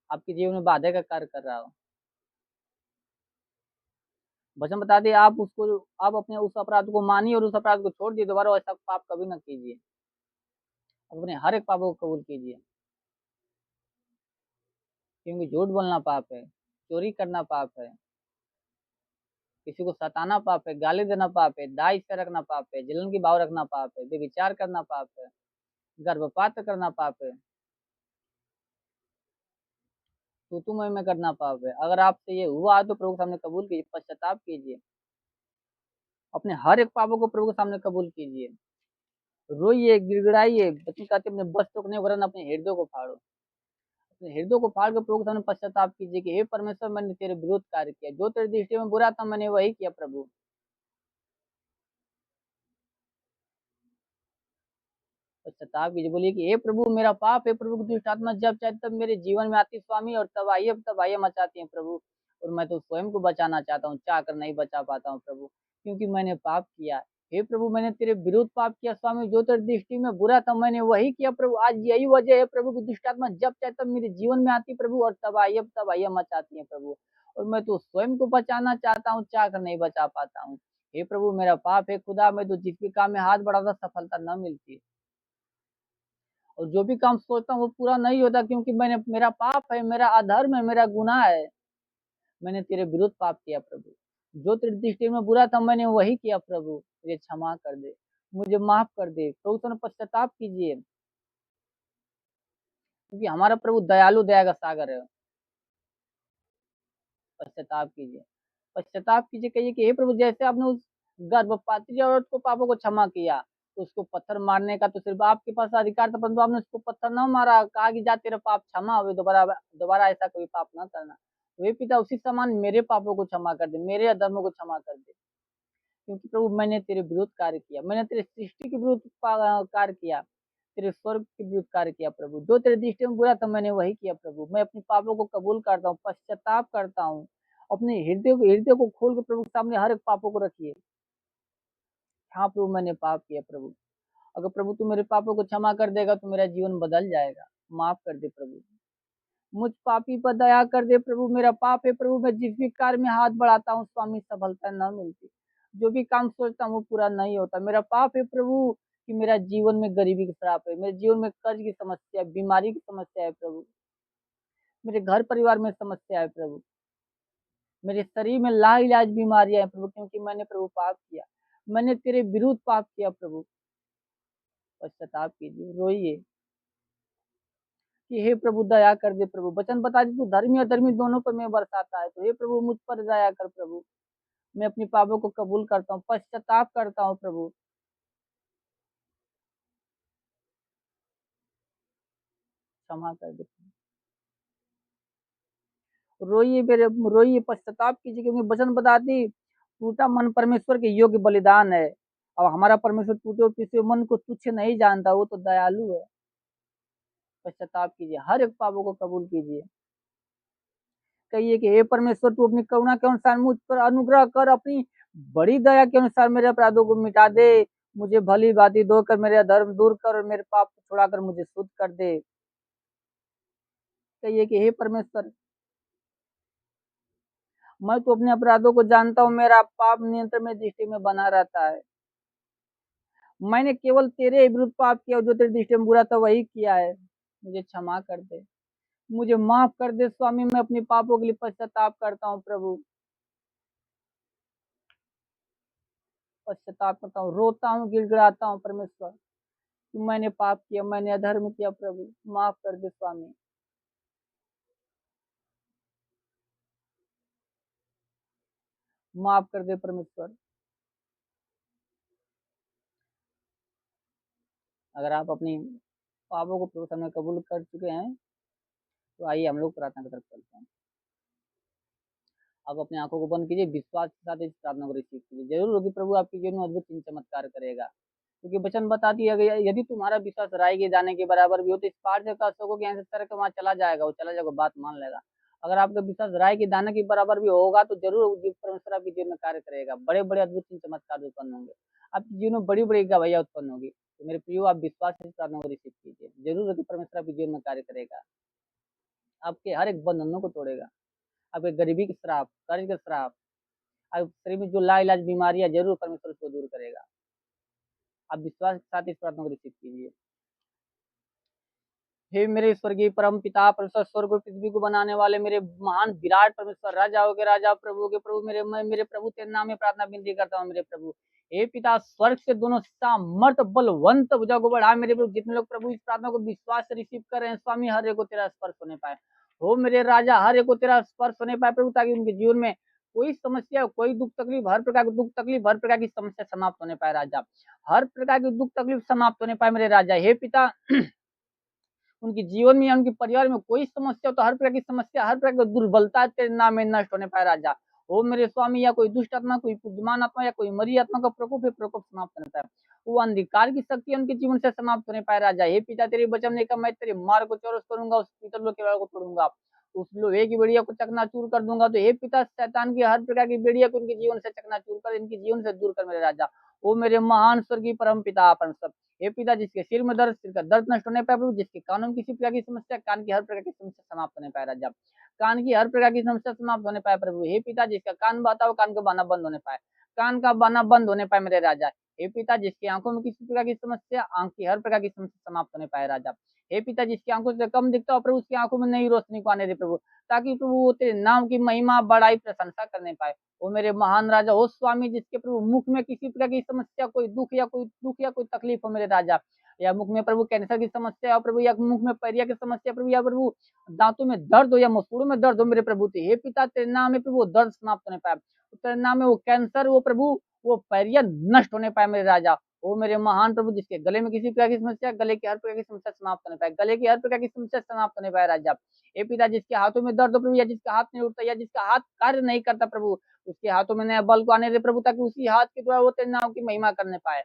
आपके जीवन में बाधा का कार्य कर रहा हो। वचन बता दिए आप अपने उस अपराध को मानिए और उस अपराध को छोड़ दिए, दोबारा ऐसा पाप कभी ना कीजिए। अपने हर एक पापों को कबूल कीजिए, क्योंकि झूठ बोलना पाप है, चोरी करना पाप है, किसी को सताना पाप है, गाली देना पाप है, दाय से रखना पाप है, जलन की भाव रखना पाप है, व्यभिचार करना पाप है, गर्भपात करना पाप है। तू मैं करना पाप है। अगर आपसे ये हुआ तो प्रभु के सामने कबूल कीजिए, पश्चाताप कीजिए, अपने हर एक पापों को प्रभु के सामने कबूल कीजिए, रोइए, गिड़गिड़ाइए। बच्चे कहते अपने वस्त्रों को नहीं वरन अपने हृदय को फाड़ो, अपने हृदय को फाड़ कर प्रभु के सामने पश्चाताप कीजिए कि हे परमेश्वर, मैंने तेरे विरुद्ध कार्य किया, जो तेरी दृष्टि में बुरा था मैंने वही किया प्रभु। पश्चाताप कीजिए, बोलिए कि हे प्रभु मेरा पाप है प्रभु की दुष्ट आत्मा जब चाहे तब मेरे जीवन में आती स्वामी, और तबाही मचाती है प्रभु, और मैं तो स्वयं को बचाना चाहता हूँ, चाह कर नहीं बचा पाता हूँ प्रभु, क्योंकि मैंने पाप किया। हे प्रभु मैंने तेरे विरुद्ध पाप किया स्वामी, जो तेरी दृष्टि में बुरा था मैंने वही किया प्रभु। आज यही वजह है प्रभु की दुष्ट आत्मा जब चाहे तब मेरे जीवन में आती प्रभु, और तबाही मचाती है प्रभु, और मैं तो स्वयं को बचाना चाहता हूँ, चाह कर नहीं बचा पाता हूँ। हे प्रभु मेरा पाप है खुदा, मैं तो जिस भी काम में हाथ बढ़ाता सफलता न मिलती, और जो भी काम सोचता हूँ वो पूरा नहीं होता, क्योंकि मेरा पाप है, मेरा अधर्म है, मेरा गुनाह है, मैंने तेरे विरुद्ध पाप किया प्रभु, जो तेरी दृष्टि में बुरा था मैंने वही किया प्रभु, मुझे क्षमा कर दे, मुझे माफ कर दे प्रभु, तुम पश्चाताप कीजिए, क्योंकि हमारा प्रभु दयालु दया का सागर है। पश्चाताप कीजिए, पश्चाताप कीजिए, कहिए कि हे प्रभु जैसे आपने उस गर्भपाती औरत को पापों को क्षमा किया, तो उसको पत्थर मारने का तो सिर्फ आपके पास अधिकार था, परंतु आपने उसको पत्थर न मारा, कहा कि जा तेरा पाप क्षमा हुए, दोबारा दोबारा ऐसा कोई पाप न करना। वे पिता उसी समान मेरे पापों को क्षमा कर दे, मेरे अधर्मों को क्षमा कर दे, क्योंकि प्रभु मैंने तेरे विरुद्ध कार्य किया, मैंने तेरे सृष्टि के विरुद्ध कार्य किया, तेरे स्वर्ग के विरुद्ध कार्य किया प्रभु, जो तेरे दृष्टि में बुरा था मैंने वही किया प्रभु। मैं अपने पापों को कबूल करता हूँ, पश्चाताप करता हूँ, अपने हृदय को खोल के प्रभु के सामने हर एक पापों को रखिए। हाँ प्रभु मैंने पाप किया प्रभु, अगर प्रभु तू मेरे पापों को क्षमा कर देगा तो मेरा जीवन बदल जाएगा, माफ कर दे प्रभु, मुझ पापी पर दया कर दे प्रभु, मेरा पाप है प्रभु, मैं जिस भी कार्य में हाथ बढ़ाता हूँ स्वामी सफलता न मिलती, जो भी काम सोचता हूँ वो पूरा नहीं होता, मेरा पाप है प्रभु कि मेरा जीवन में गरीबी की श्राप है, मेरे जीवन में कर्ज की समस्या, बीमारी की समस्या है प्रभु, मेरे घर परिवार में समस्या है प्रभु, मेरे शरीर में लाइलाज बीमारियां हैं प्रभु, क्योंकि मैंने प्रभु पाप किया, मैंने तेरे विरुद्ध पाप किया प्रभु। पश्चाताप कीजिए, रोइए कि हे प्रभु दया कर दे प्रभु, वचन बता दे तू धर्मी अधर्मी दोनों पर मैं बरसाता है, तो हे प्रभु मुझ पर दया कर प्रभु, मैं अपनी पापों को कबूल करता हूँ, पश्चाताप करता हूँ प्रभु, क्षमा कर दे। रोइए मेरे, रोइए पश्चाताप कीजिए, क्योंकि वचन बताती टूटा मन परमेश्वर के योग्य बलिदान है, और हमारा परमेश्वर टूटे और पिसे मन को तुच्छ नहीं जानता, वो तो दयालु है। पश्चाताप कीजिए, हर एक पापों को कबूल कीजिए, कहिए कि हे परमेश्वर तू अपनी करुणा के अनुसार मुझ पर अनुग्रह कर, अपनी बड़ी दया के अनुसार मेरे अपराधों को मिटा दे, मुझे भली भांति धोकर मेरे धर्म दूर कर और मेरे पाप छुड़ाकर मुझे शुद्ध कर दे। कहिए कि हे परमेश्वर मैं तो अपने अपराधों को जानता हूँ, मेरा पाप नियंत्रण में दृष्टि में बना रहता है, मैंने केवल तेरे विरुद्ध पाप किया, जो तेरी दृष्टि में बुरा था वही किया है, मुझे क्षमा कर दे, मुझे माफ कर दे स्वामी, मैं अपने पापों के लिए पश्चाताप करता हूँ प्रभु, पश्चाताप करता हूँ, रोता हूँ, गिड़गिड़ाता हूँ परमेश्वर कि मैंने पाप किया, मैंने अधर्म किया प्रभु, माफ कर दे स्वामी। माफ कर दे परमेश्वर। अगर आप अपनी पापों को प्रभु सामने कबूल कर चुके हैं तो आइए हम लोग प्रार्थना की तरफ चलते हैं। आप अपनी आंखों को बंद कीजिए, विश्वास के साथ इस प्रार्थना को रिसीव कीजिए, जरूर होगी प्रभु आपके जीवन में अद्भुत चिन्ह चमत्कार करेगा, क्योंकि वचन बताती है यदि तुम्हारा विश्वास राई के दाने के बराबर भी हो तो इस पार से कह सको कि यहाँ से तरह के वहां चला जाएगा, वो चला जाएगा, बात मान लेगा। अगर आपका विश्वास राई के दाने के बराबर भी होगा तो जरूर परमेश्वर आपके जीवन में कार्य करेगा, बड़े बड़े अद्भुत चिन्ह चमत्कार उत्पन्न होंगे, आपके जीवन में बड़ी बड़ी गवाहियां उत्पन्न होगी। तो मेरे प्रियो आप विश्वास से इस प्रार्थना को रिसीव कीजिए, जरूर होगी परमेश्वर आपके जीवन में कार्य करेगा, आपके हर एक बंधनों को तोड़ेगा, आपके गरीबी के श्राप, कर्ज के श्राप, आप शरीर में जो लाइलाज बीमारियां जरूर परमेश्वर उसको दूर करेगा। आप विश्वास के साथ इस प्रार्थना को रिसीव कीजिए। हे मेरे स्वर्गीय परम पिता परमेश्वर, स्वर्ग और पृथ्वी को बनाने वाले मेरे महान विराट परमेश्वर, राजाओं के राजा, प्रभु के प्रभु, मेरे प्रभु तेरे नाम में प्रार्थना विनती करता हूँ मेरे प्रभु। हे पिता स्वर्ग से दोनों सामर्थ बलवंत भुजा को बढ़ा मेरे प्रभु, जितने लोग प्रभु इस प्रार्थना को विश्वास से रिसीव कर रहे हैं स्वामी, हर एक को तेरा स्पर्श होने पाए, हो मेरे राजा, हर एक को तेरा स्पर्श होने पाए प्रभु, ताकि उनके जीवन में कोई समस्या, कोई दुख तकलीफ, हर प्रकार की दुख तकलीफ, हर प्रकार की समस्या समाप्त होने पाए राजा, हर प्रकार की दुख तकलीफ समाप्त होने पाए मेरे राजा। हे पिता, उनके जीवन में या उनके परिवार में कोई समस्या हो तो हर प्रकार की समस्या, हर प्रकार की दुर्बलता तेरे नाम में नष्ट होने पाए राजा। ओ मेरे स्वामी, या कोई दुष्ट आत्मा, कोई बुद्धिमान आत्मा, या कोई मरी आत्मा का प्रकोप है, प्रकोप समाप्त होने पाए। वो अंधकार की शक्ति उनके जीवन से समाप्त होने पाए राजा। हे पिता, तेरे वचन ने कहा, मैं तेरे मार्ग को चौरस करूंगा, उस पीतल लोहे के वाड़ को तोड़ूंगा, उस लोहे की बेड़िया को चकनाचूर कर दूंगा। तो हे पिता, शैतान की हर प्रकार की बेड़िया को इनके जीवन से चकनाचूर कर, इनके जीवन से दूर कर मेरे राजा। ओ मेरे महान स्वर्गीय परम पिता, अपन सब हे पिता, जिसके सिर में दर्द, सिर का दर्द नष्ट होने पाए प्रभु, जिसके कानों में किसी प्रकार की समस्या, कान की हर प्रकार की समस्या समाप्त होने पाए राजा, कान की हर प्रकार की समस्या समाप्त होने पाए प्रभु। हे पिता, जिसका कान बहता हो, कान का बहाना बंद होने पाए, कान का बहाना बंद होने पाए मेरे राजा। हे पिता, जिसकी आंखों में किसी प्रकार की समस्या, आंख की हर प्रकार की समस्या समाप्त होने पाए राजा। हे पिता, जिसकी आंखों से कम दिखता हो प्रभु, उसकी आंखों में नई रोशनी को आने दे प्रभु, ताकि प्रभु वो तेरे नाम की महिमा, बड़ाई, प्रशंसा करने पाए। ओ मेरे महान राजा, हो स्वामी, जिसके प्रभु मुख में किसी प्रकार की समस्या, कोई दुख या कोई तकलीफ हो मेरे राजा, या मुख में प्रभु कैंसर की समस्या हो प्रभु, या मुख में पैरिया की समस्या प्रभु, या प्रभु दांतों में दर्द हो, या मसूड़ों में दर्द हो मेरे प्रभु, तो हे पिता, तेरे नाम में प्रभु वो दर्द समाप्त होने पाए, तेरे नाम में वो कैंसर, वो प्रभु वो पैरिया नष्ट होने पाए मेरे राजा। ओ मेरे महान प्रभु, जिसके गले में किसी प्रकार की समस्या, गले की हर प्रकार की समस्या समाप्त होने पाए, गले की हर प्रकार की समस्या समाप्त होने पाए राजा। हे पिता, जिसके हाथों में दर्द हो प्रभु, या जिसका हाथ नहीं उठता, या जिसका हाथ कार्य नहीं करता प्रभु, उसके हाथों में नया बल को आने दे प्रभु, ताकि उसी हाथ के द्वारा वो तेरे नाम की महिमा करने पाए,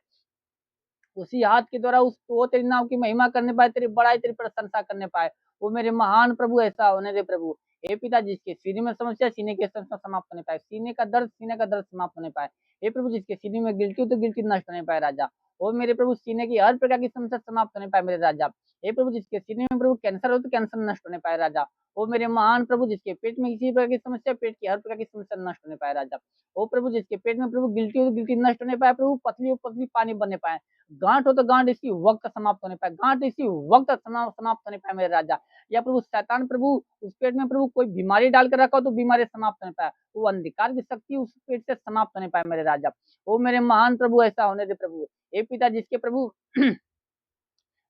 उसी हाथ के द्वारा वो तेरे नाम की महिमा करने पाए, तेरी बड़ाई, तेरी प्रशंसा करने पाए। वो मेरे महान प्रभु ऐसा होने दे प्रभु। हे पिता, जिसके सीने में समस्या, सीने के समस्या समाप्त होने पाए, सीने का दर्द समाप्त होने पाए। हे प्रभु, जिसके सीने में गिल्टी हो तो गिल्टी नष्ट होने पाए राजा। ओ मेरे प्रभु, सीने की हर प्रकार की समस्या समाप्त होने पाए मेरे राजा। हे प्रभु, जिसके सीने में प्रभु कैंसर हो तो कैंसर नष्ट होने पाए राजा। ओ मेरे महान प्रभु, जिसके पेट में किसी प्रकार की समस्या, पेट की हर प्रकार की समस्या नष्ट होने पाए राजा। ओ प्रभु, जिसके पेट में प्रभु गिल्टी हो तो गिल्टी नष्ट होने पाए प्रभु, पतली हो पतली पानी बनने पाए, गांठ हो तो गांठ इसी वक्त समाप्त होने पाए, गांठ इसी वक्त समाप्त होने पाए मेरे राजा। या प्रभु शैतान प्रभु उस पेट में प्रभु कोई बीमारी डालकर रखा हो तो बीमारी समाप्त होने पाए, वो अंधकार की शक्ति उस पेट से समाप्त होने पाए मेरे राजा। वो मेरे महान प्रभु ऐसा होने दे प्रभु। हे पिता, जिसके प्रभु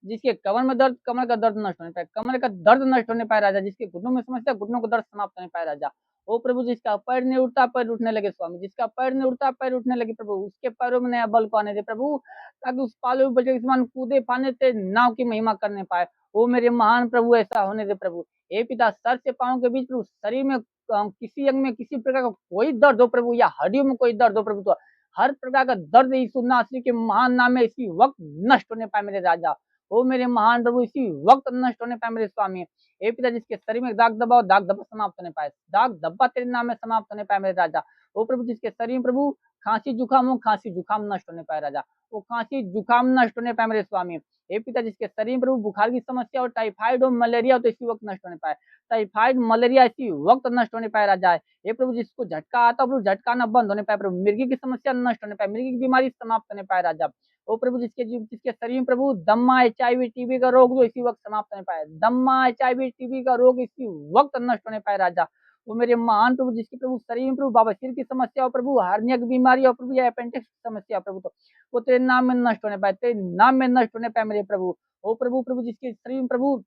जिसके कमर में दर्द, कमर का दर्द नष्ट होने पाए, कमर का दर्द नष्ट होने पाए राजा, जिसके घुटनों में समस्या, घुटनों का दर्द समाप्त होने पाए राजा। ओ प्रभु, जिसका पैर नहीं उठता, पैर उठने लगे स्वामी, जिसका पैर नहीं उठता, पैर उठने लगे प्रभु, उसके पैरों में नया बल को आने दे प्रभु, ताकि उस पाले बच्चे के समान कूदे फाने तेरे नाव की महिमा करने पाए। ओ मेरे महान प्रभु ऐसा होने दे प्रभु। हे पिता, सर से पांव के बीच प्रभु, शरीर में किसी अंग में किसी प्रकार का कोई दर्द हो प्रभु, या हड्डियों में कोई दर्द हो प्रभु, तो हर प्रकार का दर्द यीशु नासरी के महान नाम में इसी वक्त नष्ट होने पाए मेरे राजा। ओ मेरे महान प्रभु, इसी वक्त नष्ट होने पाए मेरे स्वामी। हे पिता, जिसके शरीर में दाग दबा हो, दाग दबा समाप्त होने पाए, दाग दबा तेरे नाम में समाप्त होने पाए मेरे राजा। ओ प्रभु, जिसके शरीर में प्रभु खांसी जुकाम हो, खांसी जुकाम नष्ट होने पाए राजा, वो खांसी जुकाम नष्ट होने पाए मेरे स्वामी। हे पिता, जिसके शरीर में प्रभु बुखार की समस्या हो, टाइफाइड हो, मलेरिया हो, तो इसी वक्त नष्ट होने पाए, टाइफाइड मलेरिया इसी वक्त नष्ट होने पाए राजा। हे प्रभु, जिसको झटका आता प्रभु, झटका न बंद होने पाए प्रभु, मिर्गी की समस्या नष्ट होने पाए, मिर्गी की बीमारी समाप्त होने पाए राजा। ओ प्रभु, जिसके शरीर में प्रभु दम्मा, HIV, टीबी का रोग जो इसी वक्त समाप्त होने पाए, दम्मा, HIV, टीबी का रोग इसी वक्त नष्ट होने पाए राजा। वो मेरे महान प्रभु, जिसके प्रभु शरीर में प्रभु बवासीर की समस्या हो प्रभु, हार्निया की बीमारी हो प्रभु, या अपेंडिक्स की समस्या हो प्रभु, तो वो तेरे नाम में नष्ट होने पाए, तेरे नाम में नष्ट होने पाए मेरे प्रभु। ओ प्रभु, जिसके शरीर में प्रभु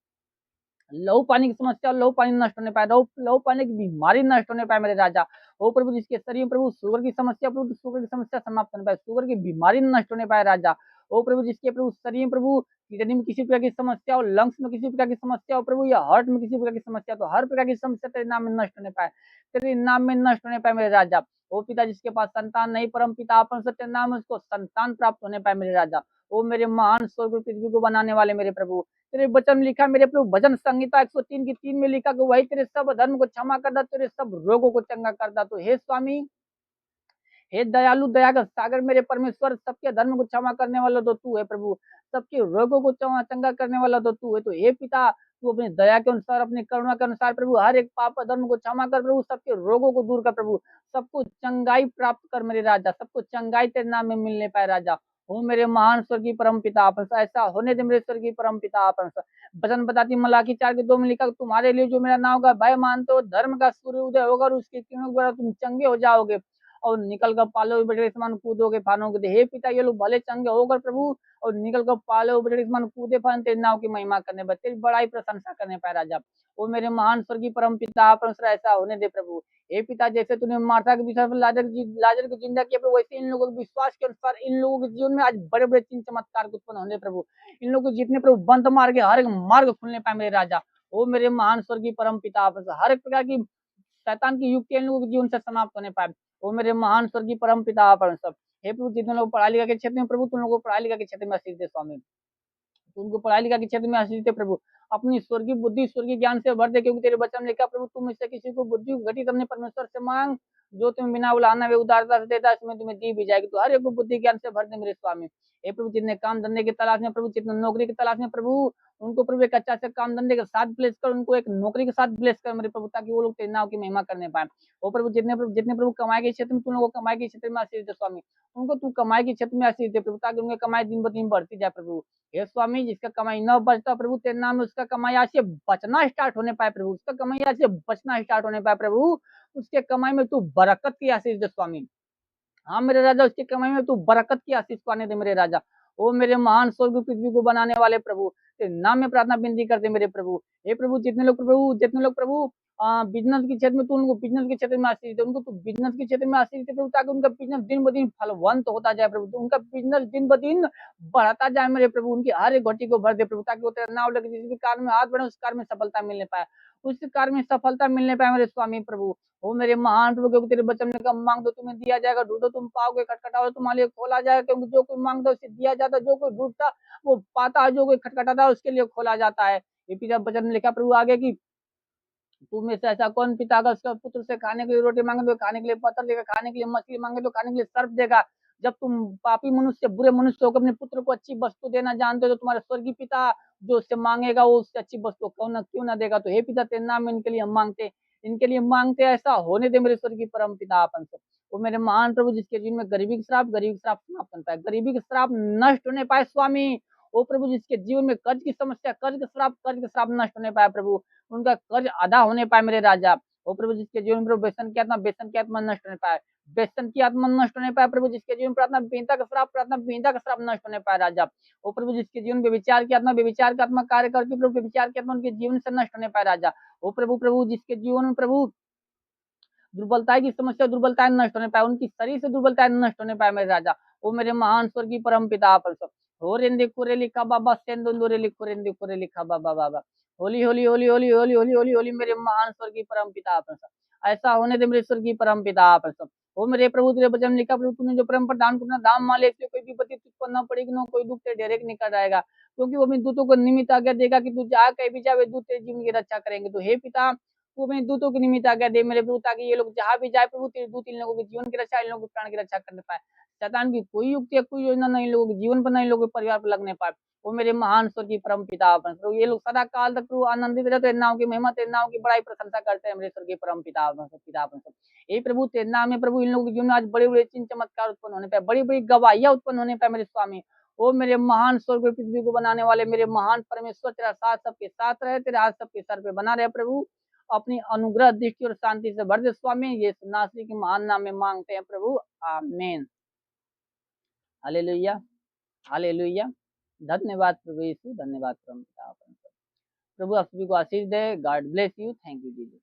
लहू पानी की समस्या, लहू पानी नष्ट होने पाए, लहू पानी की बीमारी नष्ट होने पाए मेरे राजा। ओ प्रभु, जिसके शरीर में प्रभु शुगर की समस्या प्रभु, शुगर की समस्या समाप्त होने पाए, शुगर की बीमारी नष्ट होने पाए राजा। ओ प्रभु, जिसके प्रभु शरीर में प्रभु किडनी में किसी प्रकार की समस्या हो, लंग्स में किसी प्रकार की समस्या हो प्रभु, या हार्ट में किसी प्रकार की समस्या, तो हर प्रकार की समस्या तेरे नाम में नष्ट होने पाए, तेरे नाम में नष्ट होने पाए मेरे राजा। ओ पिता, जिसके पास संतान नहीं, परम पिता अपन सत्य नाम उसको संतान प्राप्त होने पाए मेरे राजा। ओ मेरे महान स्वर्ग पृथ्वी को बनाने वाले मेरे प्रभु, तेरे वचन में लिखा मेरे प्रभु, भजन संहिता 103 की 3 में लिखा कि वही तेरे सब धर्म को क्षमा करता, तेरे सब रोगों को चंगा करता। तो हे स्वामी, हे दयालु, दया का सागर मेरे परमेश्वर, सबके धर्म को क्षमा करने वाला तो तू है प्रभु, सबके रोगों को चंगा करने वाला तो तू है। तो हे पिता, तू अपनी दया के अनुसार, अपनी करुणा के अनुसार प्रभु, हर एक पाप धर्म को क्षमा कर प्रभु, सबके रोगों को दूर कर प्रभु, सबको चंगाई प्राप्त कर मेरे राजा, सबको चंगाई तेरे नाम में मिलने पाए राजा। हो मेरे महान स्वर्गीय परम पिता, आप ऐसा होने दे मेरे स्वर्गीय परम पिता। आप वचन बताती मलाकी 4:2 में लिखा, तुम्हारे लिए जो मेरा नाम का भय मानते हो, धर्म का सूर्य उदय होगा और उसके किरणों द्वारा तुम चंगे हो जाओगे, और निकल कर पालो बेटे समान कूदोगे फानोगे। हे पिता ये लोग भले चंगे होकर प्रभु और निकल कर पालो बेटे समान कूदे फान तेरे नाम की महिमा करने पर, तेरी बड़ाई प्रशंसा करने पाए राजा। वो मेरे महान स्वर्गीय परम पिता परमेश्वर ऐसा होने दे प्रभु। हे पिता जैसे तूने मार्था के विश्वास में लाजर को जिंदा किया प्रभु, वैसे इन लोगों के विश्वास के अनुसार इन लोगों के जीवन में आज बड़े बड़े चिन्ह चमत्कार उत्पन्न होने प्रभु। इन लोगों को जितने प्रभु बंद मार के हर एक मार्ग खुलने पाए मेरे राजा। वो मेरे महान स्वर्गीय परम पिता हर एक प्रकार की शैतान की युक्ति इन लोगों के जीवन से समाप्त होने पाए। वो मेरे महान स्वर्गीय परम पिता परमेश्वर। हे प्रभु जितने लोग पढ़ाई लिखा के क्षेत्र में प्रभु तुम लोगों को पढ़ाई लिखा के क्षेत्र में आशीष दे स्वामी, उनको पढ़ाई लिखा के क्षेत्र में आशीष दे प्रभु। अपनी स्वर्गीय बुद्धि स्वर्गीय ज्ञान से भर दे, क्योंकि तेरे वचन में लिखा प्रभु तुम इससे किसी को बुद्धि घटित अपने परमेश्वर से मांग, जो तुम्हें बिना उलाना वे उदारता से देता इसमें तुम्हें दी भी जाएगी। तो हर एक को बुद्धि ज्ञान से भर दे मेरे स्वामी। हे प्रभु जितने काम धंधे की तलाश में प्रभु, जितने नौकरी की तलाश में प्रभु, उनको प्रभु एक अच्छा से काम धंधे के साथ ब्लेस कर, उनको एक नौकरी के साथ ब्लेस कर मेरे प्रभु, ताकि वो लोग तेरे नाम की महिमा करने पाए। वो प्रभु जितने प्रभु कमाई के क्षेत्र में तुम लोग कमाई के क्षेत्र में आशीष दे स्वामी, उनको तू कमाई के क्षेत्र में आशीष दे प्रभु, ताकि उनकी कमाई दिन ब दिन बढ़ती जाए प्रभु। हे स्वामी जिसका कमाई न बचता प्रभु तेरे नाम में, उसका कमाई आज से बचना स्टार्ट होने पाए प्रभु, उसका कमाई आज से बचना स्टार्ट होने पाए प्रभु। उसके कमाई में तू बरकत की आशीष दे स्वामी। हाँ मेरे राजा उसकी कमाई में तू बरकत की आशीष पाने दे मेरे राजा। ओ मेरे महान स्वर्ग पृथ्वी को बनाने वाले प्रभु, तेरे नाम में प्रार्थना विनती करते मेरे प्रभु। हे प्रभु जितने लोग प्रभु बिजनेस के क्षेत्र में तू उनको बिजनेस के क्षेत्र में आशीष दे, उनको तू बिजनेस के क्षेत्र में आशीष दे प्रभु, ताकि उनका बिजनेस दिन ब दिन फलवंत होता जाए प्रभु, तो उनका बिजनेस दिन ब दिन बढ़ता जाए मेरे प्रभु। उनकी हर एक घटी को भर दे प्रभु, ताकि वो तेरा नाम लेके जिस भी कार्य में हाथ बढ़े उस कार्य में सफलता मिलने पाए, उस कार्य में सफलता मिलने पाए मेरे स्वामी प्रभु। ओ मेरे महान प्रभु, क्योंकि तेरे वचन में कम मांग दो तुम्हें दिया जाएगा, ढूंढो तुम पाओगे, खटखटाओ तुम्हारे लिए खोला जाएगा। क्योंकि जो कोई मांगता उसे दिया जाता, जो कोई ढूंढता वो पाता है, जो कोई खटखटाता है उसके लिए खोला जाता है। ये पिता वचन में लिखा प्रभु आगे की तू में से ऐसा कौन पिता अगर उसका पुत्र से खाने के लिए रोटी मांगे तो खाने के लिए पत्थर देगा, खाने के लिए मछली मांगे तो खाने के लिए सर्प देगा। जब तुम पापी मनुष्य बुरे मनुष्य होकर अपने पुत्र को अच्छी वस्तु देना जानते हो, तो तुम्हारे स्वर्गीय पिता जो उससे मांगेगा वो उससे अच्छी वस्तु क्यों ना देगा। तो हे पिता तेरे नाम में इनके लिए हम मांगते, इनके लिए मांगते ऐसा होने दे मेरे स्वर्गीय परम पिता अपन से। वो मेरे महान प्रभु जिसके जीवन में गरीबी के श्राप समाप्त होने पाए, गरीबी के श्राप नष्ट होने पाए स्वामी। ओ प्रभु जिसके जीवन में कर्ज की समस्या, कर्ज के श्राप नष्ट होने पाए प्रभु, उनका कर्ज अदा होने पाए मेरे राजा। ओ प्रभु जिसके जीवन में व्यसन की आत्मा नष्ट होने पाए, व्यसन की आत्मा नष्ट होने पाए प्रभु, जिसके जीवन प्रार्थना विहीनता का श्राप नष्ट होने पाए राजा। ओ प्रभु जिसके जीवन व्यभिचार की आत्मा कार्य करती प्रभु, व्यभिचार की आत्मा उनके जीवन से नष्ट होने पाए राजा। ओ प्रभु जिसके जीवन में प्रभु दुर्बलताएं की समस्या, दुर्बलताएं नष्ट होने पाए, उनकी शरीर से दुर्बलताएं नष्ट होने पाए मेरे राजा। वो मेरे महान स्वर्गीय परम पिता परसो हो रेंदे कुरे लिखा बाबा सेंदुरे लिखो रेंदे कुरे लिखा बाबा बाबा होली होली होली होली होली होली होली होली मेरे महान स्वर्गीय परम पिता परसो। ऐसा होने दे मेरे स्वर्गीय परम पिता परसो। वो मेरे प्रभु तेरे वचन लिखा प्रभु तूने जो परम प्रदान करना दाम माले, इसलिए कोई विपत्ति उत्पन्न न पड़ेगी, न कोई दुख तेरे डेरे निकल जाएगा, क्योंकि वो अपने दूतों को निमित्त आज्ञा देगा कि तू जहाँ कहीं भी जाए दूत तेरे जीवन की रक्षा करेंगे। तो हे पिता तू अपने दूतों की निमित्त आज्ञा दे मेरे प्रभु, ताकि ये लोग जहाँ भी जाए प्रभु तेरे दूत इन लोगों के जीवन की रक्षा, इन लोगों के प्राण की रक्षा करने पाए। शैतान की कोई युक्ति या कोई योजना नहीं इन लोगों के जीवन पर, नहीं इन लोगों के परिवार पर लगने पाए। वो मेरे महान स्वर्गीय परम पिता प्रभु ये लोग सदा काल तक प्रभु आनंदित रहते, तेरे नाम की महिमा तेरे नाम की बड़ाई प्रशंसा करते हैं मेरे स्वर्गीय परम पिता ये प्रभु तेरे नाम में प्रभु इन लोगों के जीवन में आज बड़े बड़े चिन्ह चमत्कार उत्पन्न होने पाए, बड़ी बड़ी गवाहियां उत्पन्न होने पाए मेरे स्वामी। ओ मेरे महान स्वर्ग पृथ्वी को बनाने वाले मेरे महान परमेश्वर, तेरा साथ सबके साथ रहे, तेरे हाथ सबके सर पे बना रहे प्रभु, अपनी अनुग्रह दृष्टि और शांति से भर दे स्वामी। ये नासरी के महान नाम में मांगते हैं प्रभु, आमीन। हालेलुया हालेलुया। धन्यवाद प्रभु यीशु, धन्यवाद प्रभु आप सभी को आशीष दे। God bless you. Thank you Jesus.